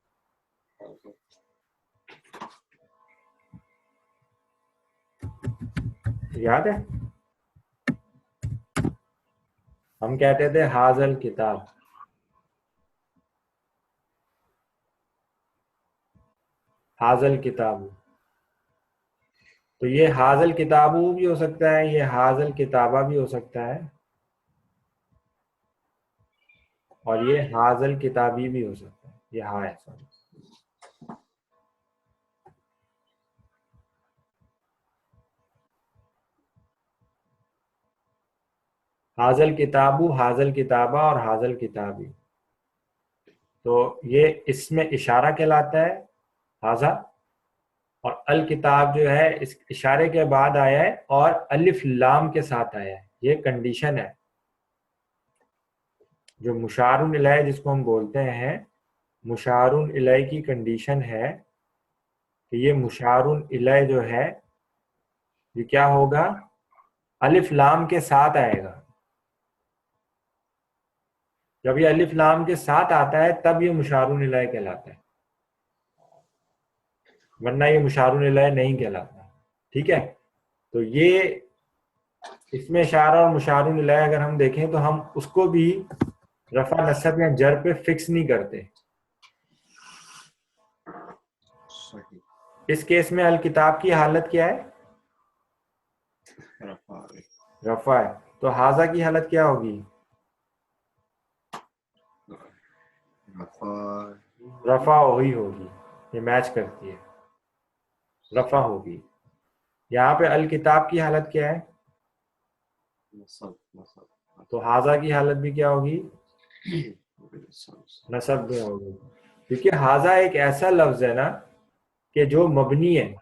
याद है? हम कहते थे हाजल किताब, हाजल किताबू। तो ये हाजल किताबू भी हो सकता है, ये हाजल किताबा भी हो सकता है, और ये हाजल किताबी भी हो सकता है। ये हाँ है, सॉरी। हाजल किताबू, हाजल किताबा और हाजल किताबी। तो ये इसमें इशारा कहलाता है, हाजा। और अल किताब जो है इस इशारे के बाद आया है और अलिफ लाम के साथ आया है, ये कंडीशन है। जो मुशारुन इलैह जिसको हम बोलते हैं, मुशारुन इलैह की कंडीशन है कि ये मुशारुन इलैह जो है ये क्या होगा, अलिफ लाम के साथ आएगा। जब ये अलिफ लाम के साथ आता है तब ये मुशारुन इलैह कहलाता है, वरना ये मुशारुन इलैह नहीं कहलाता। ठीक है, तो ये इसमें इशारा और मुशारुन इलैह अगर हम देखें तो हम उसको भी रफा नसब या जर पे फिक्स नहीं करते। सही। इस केस में अल किताब की हालत क्या है, रफा है। रफा है। तो हाजा की हालत क्या होगी, रफा रफा ही होगी, ये मैच करती है, रफा होगी। यहाँ पे अल किताब की हालत क्या है, नसब नसब तो हाजा की हालत भी क्या होगी, नसब। नसब में होगी। क्योंकि हाजा एक ऐसा लफ्ज है ना कि जो मबनी है,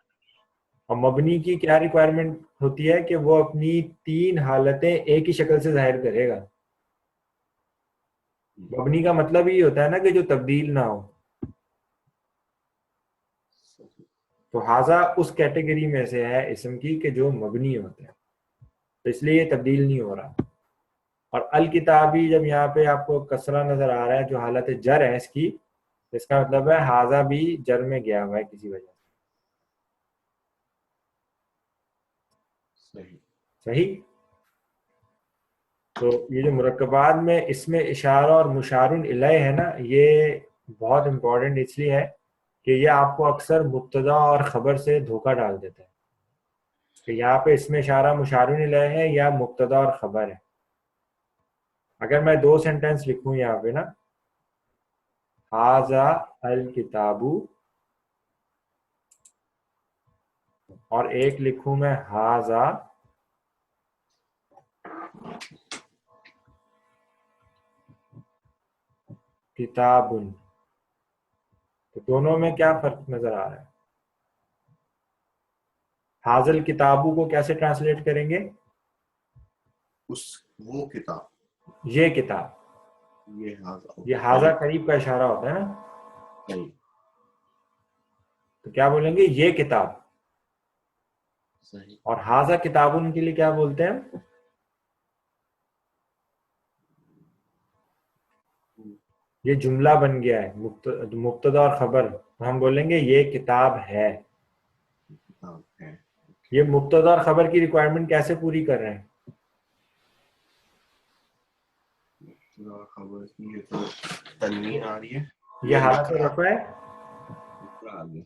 और मबनी की क्या रिक्वायरमेंट होती है कि वो अपनी 3 हालतें एक ही शक्ल से जाहिर करेगा। मबनी का मतलब ही होता है ना कि जो तब्दील ना हो। तो हाजा उस कैटेगरी में से है इसम की कि जो मबनी होता है, तो इसलिए ये तब्दील नहीं हो रहा। और अल किताबी जब यहाँ पे आपको कसरा नजर आ रहा है जो हालत जर है इसकी, तो इसका मतलब है हाजा भी जर में गया हुआ है किसी वजह से। सही। सही। तो ये जो मुरक्कबात में इसमें इशारा और मुशारुन इलैह है ना, ये बहुत इंपॉर्टेंट इसलिए है कि ये आपको अक्सर मुब्तदा और खबर से धोखा डाल देता है कि यहाँ पे इसमें इशारा मुशारुन इलैह है या मुब्तदा और खबर है। अगर मैं 2 सेंटेंस लिखूं यहाँ पे ना, हाजा अल किताबू, और एक लिखूं मैं हाजा किताबुन, तो दोनों में क्या फर्क नजर आ रहा है। हाजल किताबू को कैसे ट्रांसलेट करेंगे, वो किताब, ये किताब। ये हाजा, ये हाजा करीब का इशारा होता है ना, सही तो क्या बोलेंगे, ये किताब। सही। और हाजा किताबुन के लिए क्या बोलते हैं, ये जुमला बन गया है मुब्तदा और खबर, तो हम बोलेंगे ये किताब है। किताब है। ये मुब्तदा और खबर की रिक्वायरमेंट कैसे पूरी कर रहे हैं, खबर की ये तो तनवीन आ रही है, ये हालत रफा है, दूसरा आ गया।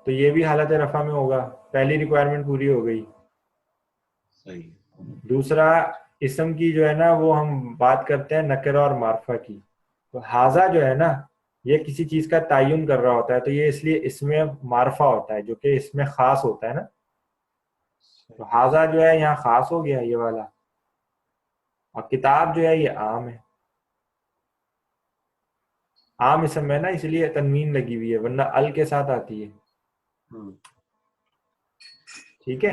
तो ये भी हालत रफा में होगा, पहली रिक्वायरमेंट पूरी हो गई। सही। दूसरा, इसम की जो है ना वो हम बात करते हैं नकरा और मारफा की, तो हाजा जो है ना ये किसी चीज का तयन कर रहा होता है, तो ये इसलिए इसमें मारफा होता है जो कि इसमें खास होता है ना, तो हाजा जो है यहाँ खास हो गया ये वाला, और किताब जो है ये आम है। आम इसम है ना, इसलिए तनवीन लगी हुई है, वरना अल के साथ आती है। ठीक है,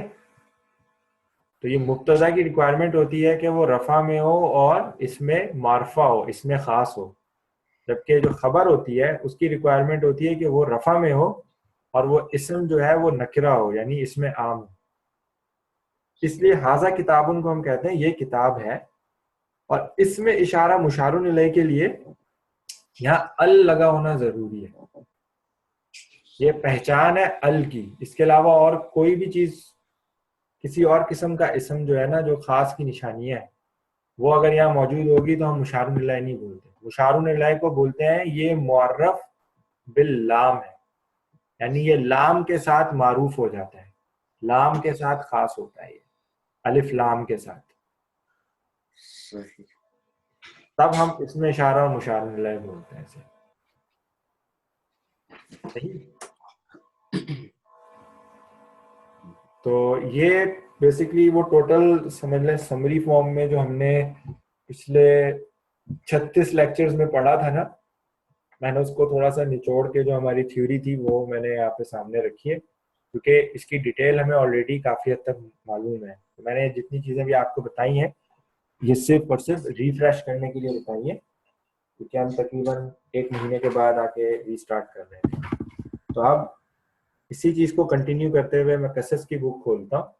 तो ये मुब्तदा की रिक्वायरमेंट होती है कि वो रफा में हो और इसमें मारफा हो, इसमें खास हो। जबकि जो खबर होती है उसकी रिक्वायरमेंट होती है कि वो रफा में हो और वो इसम जो है वो नकरा हो, यानी इसमें आम हो। इसलिए हाजा किताबुन को हम कहते हैं ये किताब है, और इसमें इशारा मुशारुन इलैह के लिए यहाँ अल लगा होना जरूरी है। ये पहचान है अल की, इसके अलावा और कोई भी चीज, किसी और किस्म का इसम जो है ना जो खास की निशानी है, वो अगर यहाँ मौजूद होगी तो हम मुशारुन इलैह नहीं बोलते। मुशारुन इलैह को बोलते हैं ये मुअर्रफ बिल लाम है, यानी ये लाम के साथ मारूफ हो जाता है, लाम के साथ खास होता है, ये अलिफ लाम के साथ, सही। तब हम इसमें इशारा और मुशारुन इलैह बोलते हैं इसे। सही। तो ये बेसिकली वो टोटल समझ लें समरी फॉर्म में जो हमने पिछले 36 लेक्चर्स में पढ़ा था ना, मैंने उसको थोड़ा सा निचोड़ के जो हमारी थ्योरी थी वो मैंने यहाँ पे सामने रखी है, क्योंकि इसकी डिटेल हमें ऑलरेडी काफी हद तक मालूम है। तो मैंने जितनी चीजें भी आपको बताई हैं ये सिर्फ और सिर्फ रिफ्रेश करने के लिए बताई है, क्योंकि हम तकरीबन 1 महीने के बाद आके रीस्टार्ट कर रहे हैं। तो अब इसी चीज को कंटिन्यू करते हुए मैं कसस की बुक खोलता हूँ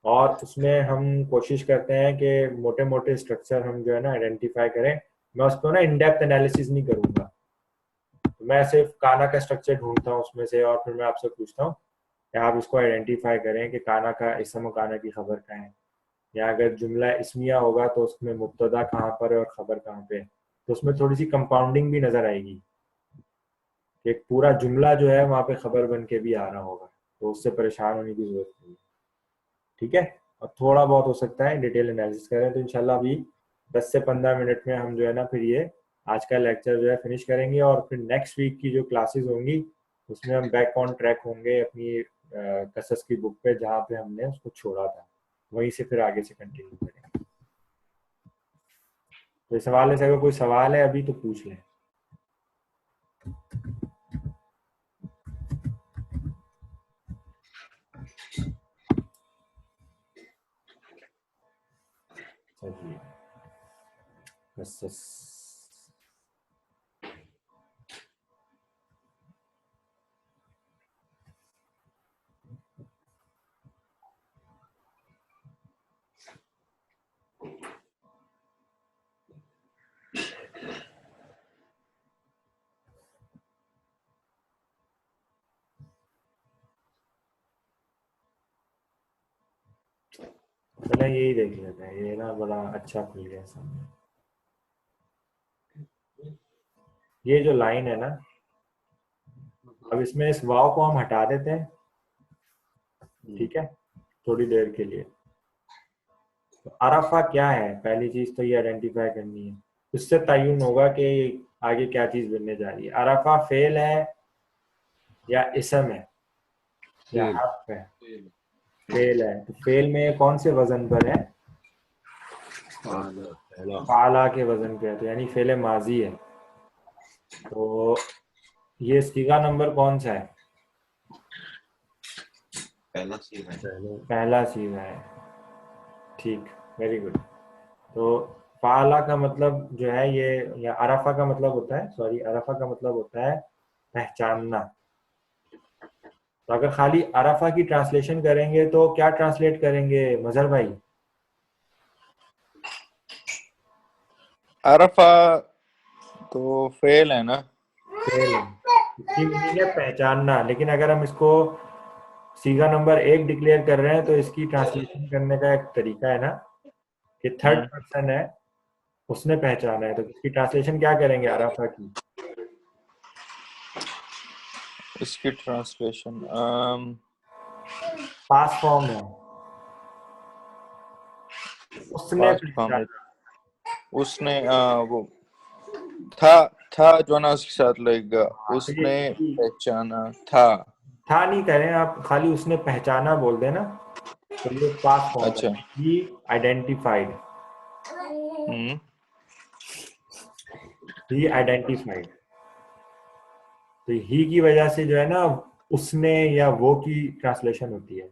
और उसमें हम कोशिश करते हैं कि मोटे मोटे स्ट्रक्चर हम जो है ना आइडेंटिफाई करें। मैं उसको ना इन डेप्थ एनालिसिस नहीं करूंगा, तो मैं सिर्फ काना का स्ट्रक्चर ढूंढता हूँ उसमें से, और फिर मैं आपसे पूछता हूँ कि आप इसको आइडेंटिफाई करें कि काना का इसम काना की खबर कहाँ है, या अगर जुमला इस्मिया होगा तो उसमें मुब्तदा कहाँ पर है और खबर कहाँ पे है। तो उसमें थोड़ी सी कंपाउंडिंग भी नजर आएगी, एक पूरा जुमला जो है वहां पे खबर बन के भी आ रहा होगा, तो उससे परेशान होने की जरूरत नहीं है। ठीक है, और थोड़ा बहुत हो सकता है डिटेल एनालिसिस करें, तो इंशाल्लाह अभी 10 से 15 मिनट में हम जो है ना फिर ये आज का लेक्चर जो है फिनिश करेंगे, और फिर नेक्स्ट वीक की जो क्लासेस होंगी उसमें हम बैक ऑन ट्रैक होंगे अपनी कसस की बुक पे, जहाँ पे हमने उसको छोड़ा था वहीं से फिर आगे से कंटिन्यू करेंगे। तो इस हवाले से अगर कोई सवाल है अभी तो पूछ लें। चलिए, कसस पहले यही देख लेते हैं, ये ना बड़ा अच्छा खुल गया सामने। ये जो लाइन है ना, अब इसमें इस वाव को हम हटा देते हैं, ठीक है, थोड़ी देर के लिए। तो अरफा क्या है, पहली चीज तो ये आइडेंटिफाई करनी है, उससे तयन होगा कि आगे क्या चीज बनने जा रही है। अरफा फेल है या इसम है या फेल हर्फ है? फेल है। तो फेल में कौन से वजन पर है? पहला फाला के वजन पे है, तो यानी फेल माजी है। तो ये सीगा नंबर कौन सा है? पहला सीन है। पहला सीगा है, ठीक, वेरी गुड। तो फाला का मतलब जो है ये, या अरफा का मतलब होता है, सॉरी, अरफा का मतलब होता है पहचानना। तो अगर खाली अरफा की ट्रांसलेशन करेंगे तो क्या ट्रांसलेट करेंगे मजहर भाई? अरफा तो फेल है ना। फेल है, इसकी मीनिंग है पहचानना। लेकिन अगर हम इसको सीगा नंबर 1 डिक्लेयर कर रहे हैं तो इसकी ट्रांसलेशन करने का एक तरीका है ना कि थर्ड पर्सन है, उसने पहचाना है, तो इसकी ट्रांसलेशन क्या करेंगे अरफा की? इसकी ट्रांसलेशन पास फॉर्म है, उसने पास्ट फॉर्म है। पहचाना। उसने वो था था जो ना उसके साथ लगेगा। हाँ, तो उसने ये पहचाना था। था नहीं करें आप, खाली उसने पहचाना बोल देना, तो ये पास फॉर्म अच्छा। है, ही आइडेंटिफाइड, हम्म ही आइडेंटिफाइड। तो ही की वजह से जो है ना उसने या वो की ट्रांसलेशन होती है,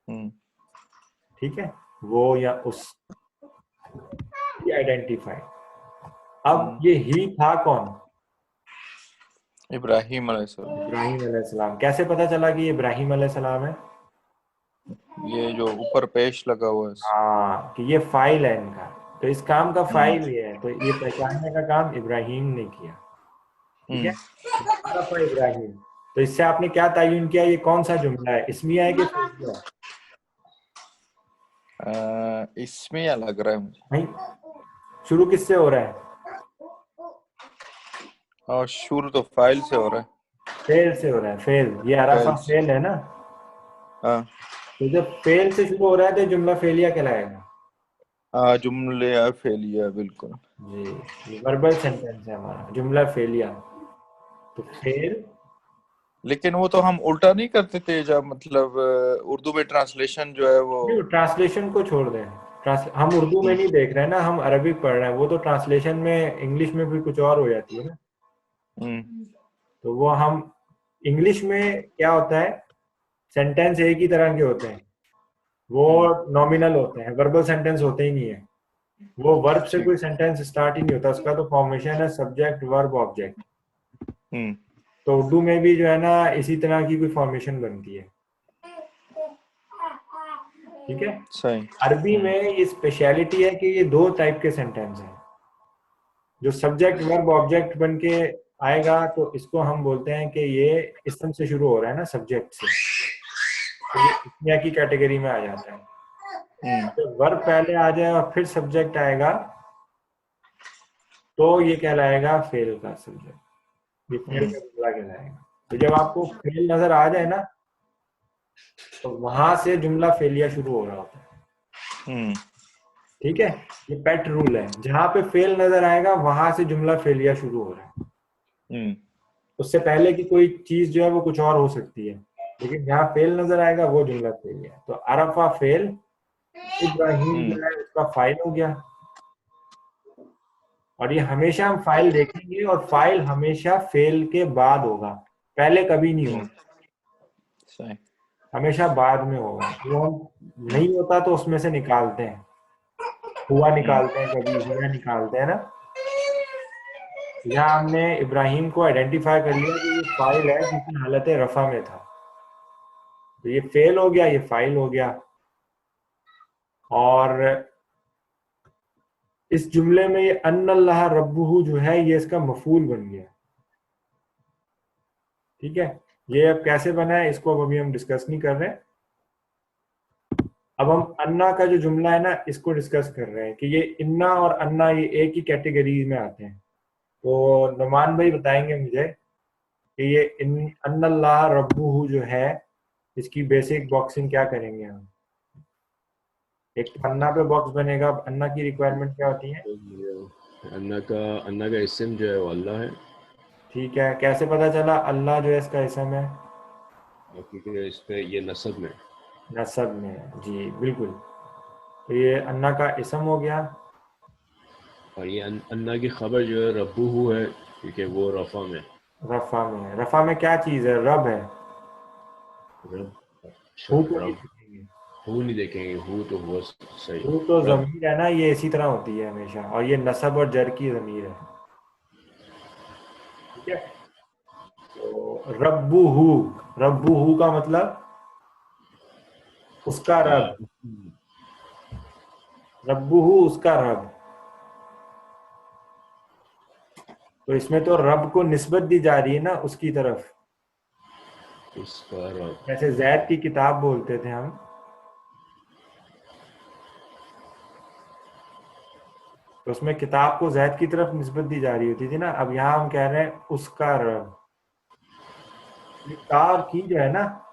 हम्म ठीक है, वो या उस, ही आइडेंटिफाइड। अब ये ही था कौन? इब्राहिम अलैहिस्सलाम। इब्राहिम अलैहिस्सलाम। कैसे पता चला कि ये इब्राहिम अलैहिस्सलाम है? ये जो ऊपर पेश लगा हुआ है। हाँ, कि ये फाइल है इनका, तो इस काम का हम्म फाइल ये है, तो ये पहचानने का काम इब्राहिम ने किया, ठीक है। हम्म अरफा इब्राहिम, तो इससे आपने क्या तयन किया, ये कौन सा जुमला है, इस्मिया है कि फि'लिया है? इसमें या लग रहा है मुझे। नहीं, शुरू किससे हो रहा है? और शुरू तो फाइल से हो रहा है। फेल से हो रहा है, फेल, ये अरफा फाइल से। फेल है ना। हाँ तो जब फेल से शुरू हो रहा है तो जुमला फेलिया कहलाएगा। हाँ, जुमले या फेलिया बिल्कुल। जी, ये वर्बल सेंटेंस है हमारा, जुमला फेलिया। तो फेल, लेकिन वो तो हम उल्टा नहीं करते थे जब मतलब उर्दू में ट्रांसलेशन जो है वो। नहीं, ट्रांसलेशन को छोड़ दें, हम उर्दू में नहीं देख रहे हैं ना, हम अरबिक पढ़ रहे हैं, वो तो ट्रांसलेशन में इंग्लिश में भी कुछ और हो जाती है ना। हम्म तो वो हम इंग्लिश में क्या होता है, सेंटेंस एक ही तरह के होते हैं, वो नॉमिनल होते हैं, वर्बल सेंटेंस होते ही नहीं है। वो वर्ब से ठीक। कोई सेंटेंस स्टार्ट ही नहीं होता, उसका तो फॉर्मेशन है सब्जेक्ट वर्ब ऑब्जेक्ट। हम्म तो उर्दू में भी जो है ना इसी तरह की कोई फॉर्मेशन बनती है। ठीक है। सही। अरबी में ये स्पेशलिटी है कि ये 2 टाइप के सेंटेंस हैं। जो सब्जेक्ट वर्ब ऑब्जेक्ट बन के आएगा तो इसको हम बोलते हैं कि ये इसम से शुरू हो रहा है ना, सब्जेक्ट से, तो ये इस्मिया की कैटेगरी में आ जाता है। जब वर्ब पहले आ जाए और फिर सब्जेक्ट आएगा तो ये कहलाएगा फेल का सब्जेक्ट, ये फेल का जुमला कहलाएगा। तो जब आपको फेल नजर आ जाए ना तो वहां से जुमला फेलिया शुरू हो रहा होता है। ठीक है, ये पेट रूल है, जहां पे फेल नजर आएगा वहां से जुमला फेलिया शुरू हो रहा है। उससे पहले की कोई चीज जो है वो कुछ और हो सकती है, लेकिन जहां फेल नजर आएगा वो जुमला फेलिया। तो अरफा फेल, इब्राहिम जो है उसका फाइल हो गया। और ये हमेशा हम फाइल देखेंगे और फाइल हमेशा फेल के बाद होगा, पहले कभी नहीं होगा, सही। हमेशा बाद में होगा। वो हम नहीं होता तो उसमें से निकालते हैं, हुआ निकालते हैं, कभी हुआ निकालते हैं ना। यहाँ हमने इब्राहिम को आइडेंटिफाई कर लिया कि ये फाइल है क्योंकि हालत रफा में था, तो ये फेल हो गया, ये फाइल हो गया। और इस जुमले में ये अन्नल्लाह रब्बुहु जो है ये इसका मफूल बन गया। ठीक है, ये अब कैसे बना है इसको अब अभी हम डिस्कस नहीं कर रहे हैं। अब हम अन्ना का जो जुमला है ना इसको डिस्कस कर रहे हैं कि ये इन्ना और अन्ना ये एक ही कैटेगरी में आते हैं। तो नुमान भाई बताएंगे मुझे कि ये अन्नल्लाह रब्बुहु जो है इसकी बेसिक बॉक्सिंग क्या करेंगे हम। एक तो अन्ना पे बॉक्स बनेगा, अन्ना की रिक्वायरमेंट क्या होती है? अन्ना का इस्म जो है वो अल्लाह है। ठीक है, कैसे पता चला अल्लाह जो है इसका इसम है? क्योंकि इस पे ये नसब में नसब में है, जी बिल्कुल। तो ये अन्ना का इसम हो गया। और ये अन्ना की खबर जो है रब्बुहु है क्योंकि वो रफा में रफा में है। रफा में क्या चीज है? रब है। रब। हु को नहीं देखेंगे, हु नहीं देखेंगे, हु तो हुआ सही। हु तो रब जमीर है ना, ये इसी तरह होती है हमेशा, और ये नसब और जर की जमीर है। ठीक है, तो रब्बुहु, रब्बुहु का मतलब उसका रब, रब्बुहु उसका रब। तो इसमें तो रब को निस्बत दी जा रही है ना उसकी तरफ, उसका रब। जैसे जैद की किताब बोलते थे हम, तो उसमें किताब को जैद की तरफ निस्बत दी जा रही होती थी ना। अब यहाँ हम कह रहे हैं उसका रब। ये का और की जो है ना,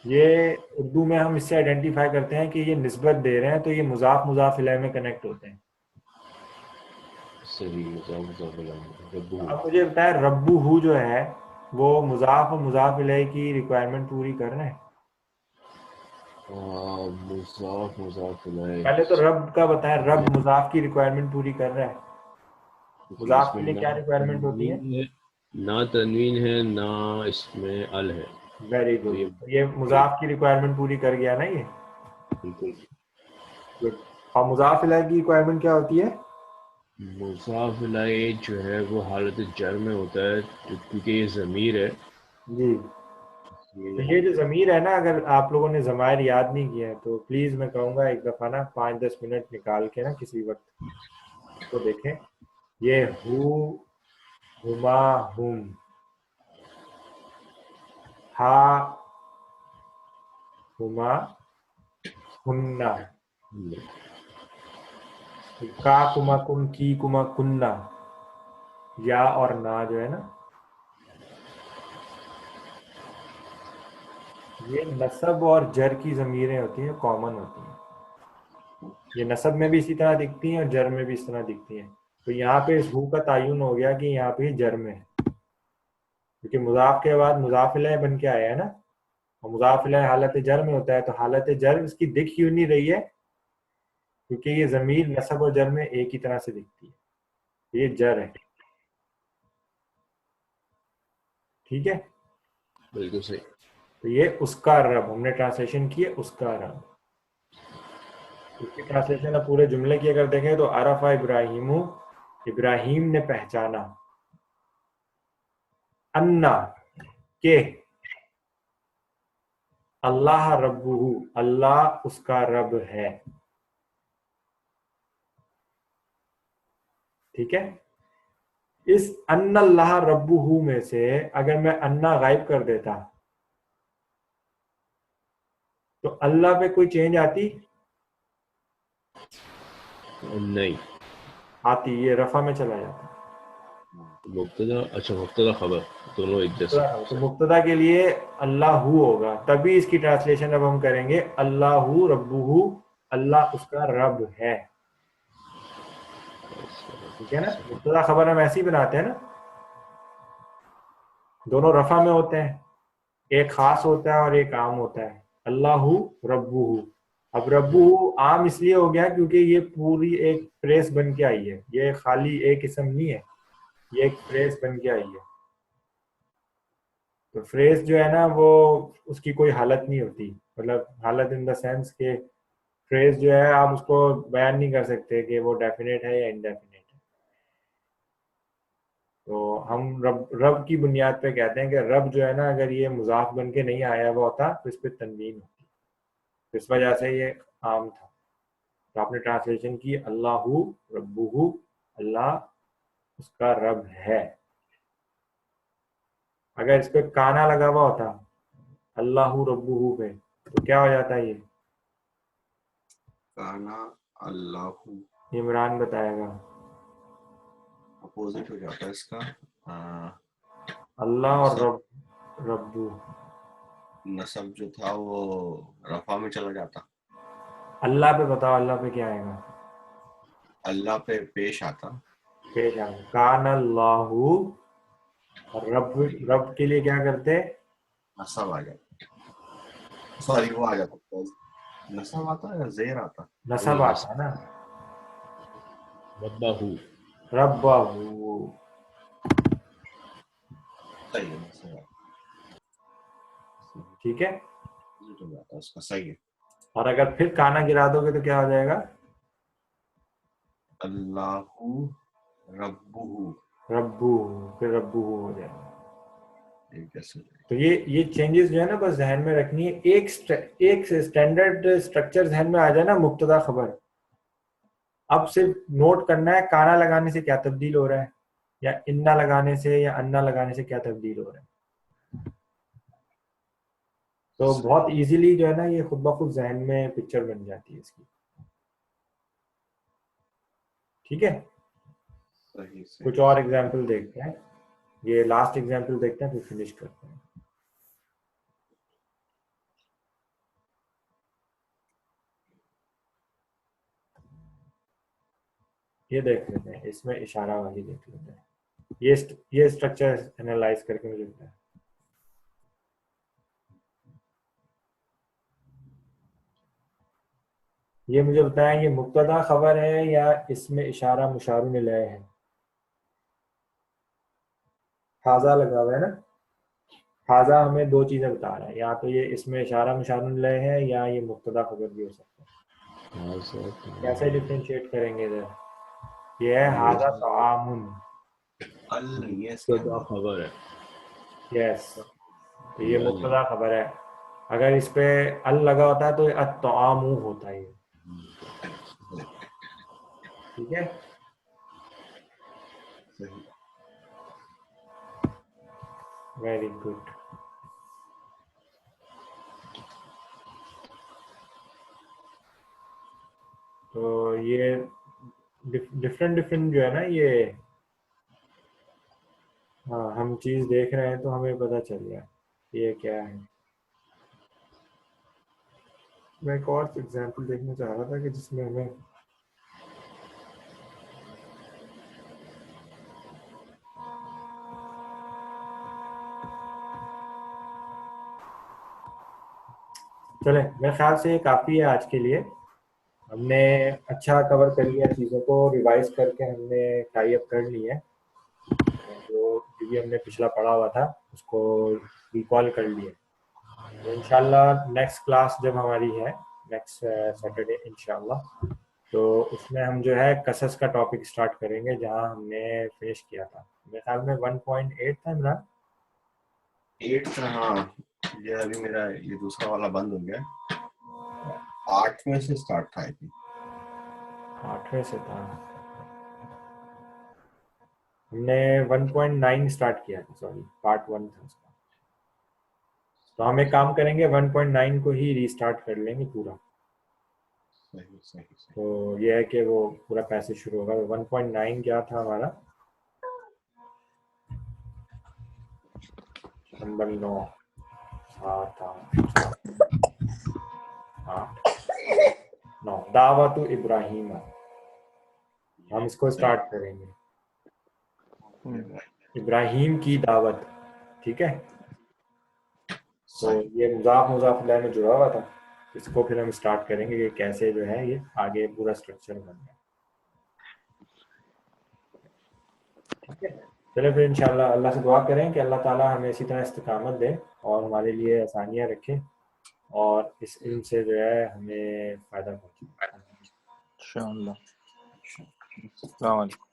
ये उर्दू में हम इससे आइडेंटिफाई करते हैं कि ये निस्बत दे रहे हैं, तो ये मुजाफ मुजाफ इलैह में कनेक्ट होते हैं। सही, मुजाफ रब्बुहु। अब मुझे बताएं रब्बुहु जो है वो मुजाफ और मुजाफ इलैह की रिक्वायरमेंट पूरी कर रहे हैं? मुजाफ इलैह। पहले तो रब का बताएं, रब मुजाफ की रिक्वायरमेंट पूरी कर रहा है? मुजाफ के लिए क्या रिक्वायरमेंट होती है? ना तनवीन है ना इसमें अल है। वेरी तो गुड, ये मुजाफ की रिक्वायरमेंट पूरी कर गया ना ये। बिल्कुल। गुड। और मुजाफ इलैह की रिक्वायरमेंट क्या होती है? मुजाफ इलैह जो है वो हालत जर में होता है क्योंकि ये ज़मीर है। जी, तो ये जो ज़मीर है ना, अगर आप लोगों ने ज़मायर याद नहीं किया है तो प्लीज़ मैं कहूँगा एक दफ़ा ना 5-10 मिनट निकाल के ना किसी वक्त इसको देखें। ये हु, हुमा, हुम, हा, हुमा, हुन्ना, का कुमा कुम, की कुमा कुन्ना, या और ना जो है ना, ये नसब और जर की ज़मीरें होती हैं, कॉमन होती हैं। ये नसब में भी इसी तरह दिखती हैं और जर में भी इस तरह दिखती हैं। तो यहाँ पे इस हु का तायुन हो गया कि यहाँ पे जर में है, क्योंकि मुजाफ के बाद मुजाफ इलैह बन के आया है ना, और मुजाफ इलैह हालत जर में होता है, तो हालत जर इसकी दिख क्यों नहीं रही है? क्योंकि ये ज़मीर नसब और जर में एक ही तरह से दिखती है, ये जर है। ठीक है, बिल्कुल सही। तो ये उसका रब, हमने ट्रांसलेशन की है उसका रब। इसकी ट्रांसलेशन अब पूरे जुमले की अगर देखें तो अरफा इब्राहिमु, इब्राहिम ने पहचाना, अन्ना के, अल्लाह रब्बुहु, अल्लाह उसका रब है। ठीक है, इस अन्नल्लाह रब्बुहु में से अगर मैं अन्ना गायब कर देता तो अल्लाह पे कोई चेंज आती? नहीं, आती, ये रफा में चला जाता। मुब्तदा, अच्छा मुब्तदा खबर दोनों एक जैसे। तो मुब्तदा के लिए अल्लाहु होगा, तभी इसकी ट्रांसलेशन अब हम करेंगे अल्लाहु रब्बुहु, अल्लाह उसका रब है। ठीक है ना, मुब्तदा खबर हम ऐसे ही बनाते हैं ना, दोनों रफा में होते हैं, एक खास होता है और एक आम होता है। अल्लाहु रब्बुहु, अब रब्बुहु आम इसलिए हो गया क्योंकि ये पूरी एक फ्रेज बन के आई है, ये खाली एक इसम नहीं है, ये एक फ्रेज बन के आई है। तो फ्रेज जो है ना वो, उसकी कोई हालत नहीं होती, मतलब हालत इन द सेंस के फ्रेज जो है आप उसको बयान नहीं कर सकते कि वो डेफिनेट है या इनडेफिनेट है। तो हम रब रब की बुनियाद पे कहते हैं कि रब जो है ना, अगर ये मुजाफ बन के नहीं आया हुआ होता तो इस पर तनवीन होती, तो इस वजह से ये आम था। तो आपने ट्रांसलेशन की अल्लाहु रब्बुहु, अल्लाह उसका रब है। अगर इस पे काना लगा हुआ होता अल्लाहु रब्बुहु पे तो क्या हो जाता है? ये काना अल्लाहु इमरान बताएगा। अपोजिट हो जाता है इसका। अल्लाह और रब, रब्बु, नसब जो था वो रफा में चला जाता। अल्लाह पे बताओ, अल्लाह पे क्या आएगा? अल्लाह पे पेश आता। पेश आएगा कान अल्लाहु, और रब, रब के लिए क्या करते? नसब आ जाता, सॉरी वो आ जाता, नसब आता या जेर आता। नसब आता है ना, रब्बाहु। रब्बाहु। सही है, नसब आता। ठीक है, अपोजिट हो जाता है उसका, सही है। और अगर फिर काना गिरा दोगे तो क्या हो जाएगा? अल्लाहु रब्बुहु, रब्बु, फिर रब्बु हो जाएगा। ये कैसे? तो ये चेंजेस जो है ना बस जहन में रखनी है। एक स्टैंडर्ड स्ट्रक्चर जहन में आ जाए ना, मुब्तदा खबर, अब सिर्फ नोट करना है काना लगाने से क्या तब्दील हो रहा है, या इन्ना लगाने से या अन्ना लगाने से क्या तब्दील हो रहा है। तो बहुत इजीली जो है ना ये खुद ब खुद जहन में पिक्चर बन जाती है इसकी। ठीक है, सही से। कुछ और एग्जांपल देखते हैं, ये लास्ट एग्जांपल देखते हैं फिर फिनिश करते हैं। ये देख लेते हैं, इसमें इशारा वाली देख लेते हैं, ये स्ट्रक्चर एनालाइज करके मुझे बताएं। ये मुझे बताएं, ये मुब्तदा खबर है या इसमें इशारा मुशारुन इलैह है? हाजा लगा हुआ है ना, हाजा हमें दो चीजें बता रहा है, या तो ये इसमें इशारा मुशारुन इलैह है या ये मुब्तदा खबर भी हो सकता है। कैसे डिफरेंशिएट करेंगे इधर? ये है हाजा तआमुन, अल नहीं है इसके मुब्तदा अंदर। खबर है। यस, तो ये मुब्तदा खबर है। अगर इस पे अल लगा होता है तो अत्तआमु होता है ये। ठीक है, सही। Very good. तो ये डिफरेंट डिफरेंट जो है ना ये, हाँ हम चीज देख रहे हैं तो हमें पता चल गया ये क्या है। मैं एक और एग्जांपल देखना चाह रहा था कि जिसमें हमें चले, मेरे ख्याल से ये काफ़ी है आज के लिए। हमने अच्छा कवर कर लिया, चीज़ों को रिवाइज करके हमने टाई अप कर लिया है, जो भी हमने पिछला पढ़ा हुआ था उसको रिकॉल कर लिया। तो इंशाल्लाह नेक्स्ट क्लास जब हमारी है नेक्स्ट सैटरडे इंशाल्लाह, तो उसमें हम जो है कसस का टॉपिक स्टार्ट करेंगे जहां हमने फिनिश किया था। मेरे ख्याल में 1.8 था इमरान। 8 था, हाँ ये अभी मेरा ये दूसरा वाला बंद हो गया। 8वें से स्टार्ट था आई थिंक। 8वें से था। हमने 1.9 स्टार्ट किया था, सॉरी पार्ट 1 था उसका। तो हम एक काम करेंगे 1.9 को ही रीस्टार्ट कर लेंगे पूरा। सही सही सही। तो ये है कि वो पूरा पैसे शुरू होगा। तो 1.9 क्या था हमारा? नंबर 9 7 8 9 दावतु इब्राहिम। हम इसको स्टार्ट करेंगे, इब्राहिम की दावत। ठीक है, तो ये मुजाफ इलैह में जुड़ा हुआ था। इसको फिर हम स्टार्ट करेंगे कि कैसे जो है ये आगे पूरा स्ट्रक्चर बन गया। ठीक है, चलो फिर इंशाल्लाह अल्लाह से दुआ करें कि अल्लाह ताला हमें इसी तरह इस्तिकामत दे और हमारे लिए आसानियाँ रखे और इस इल्म से जो है हमें फ़ायदा पहुँचे। इंशाअल्लाह। अस्सलाम वालेकुम।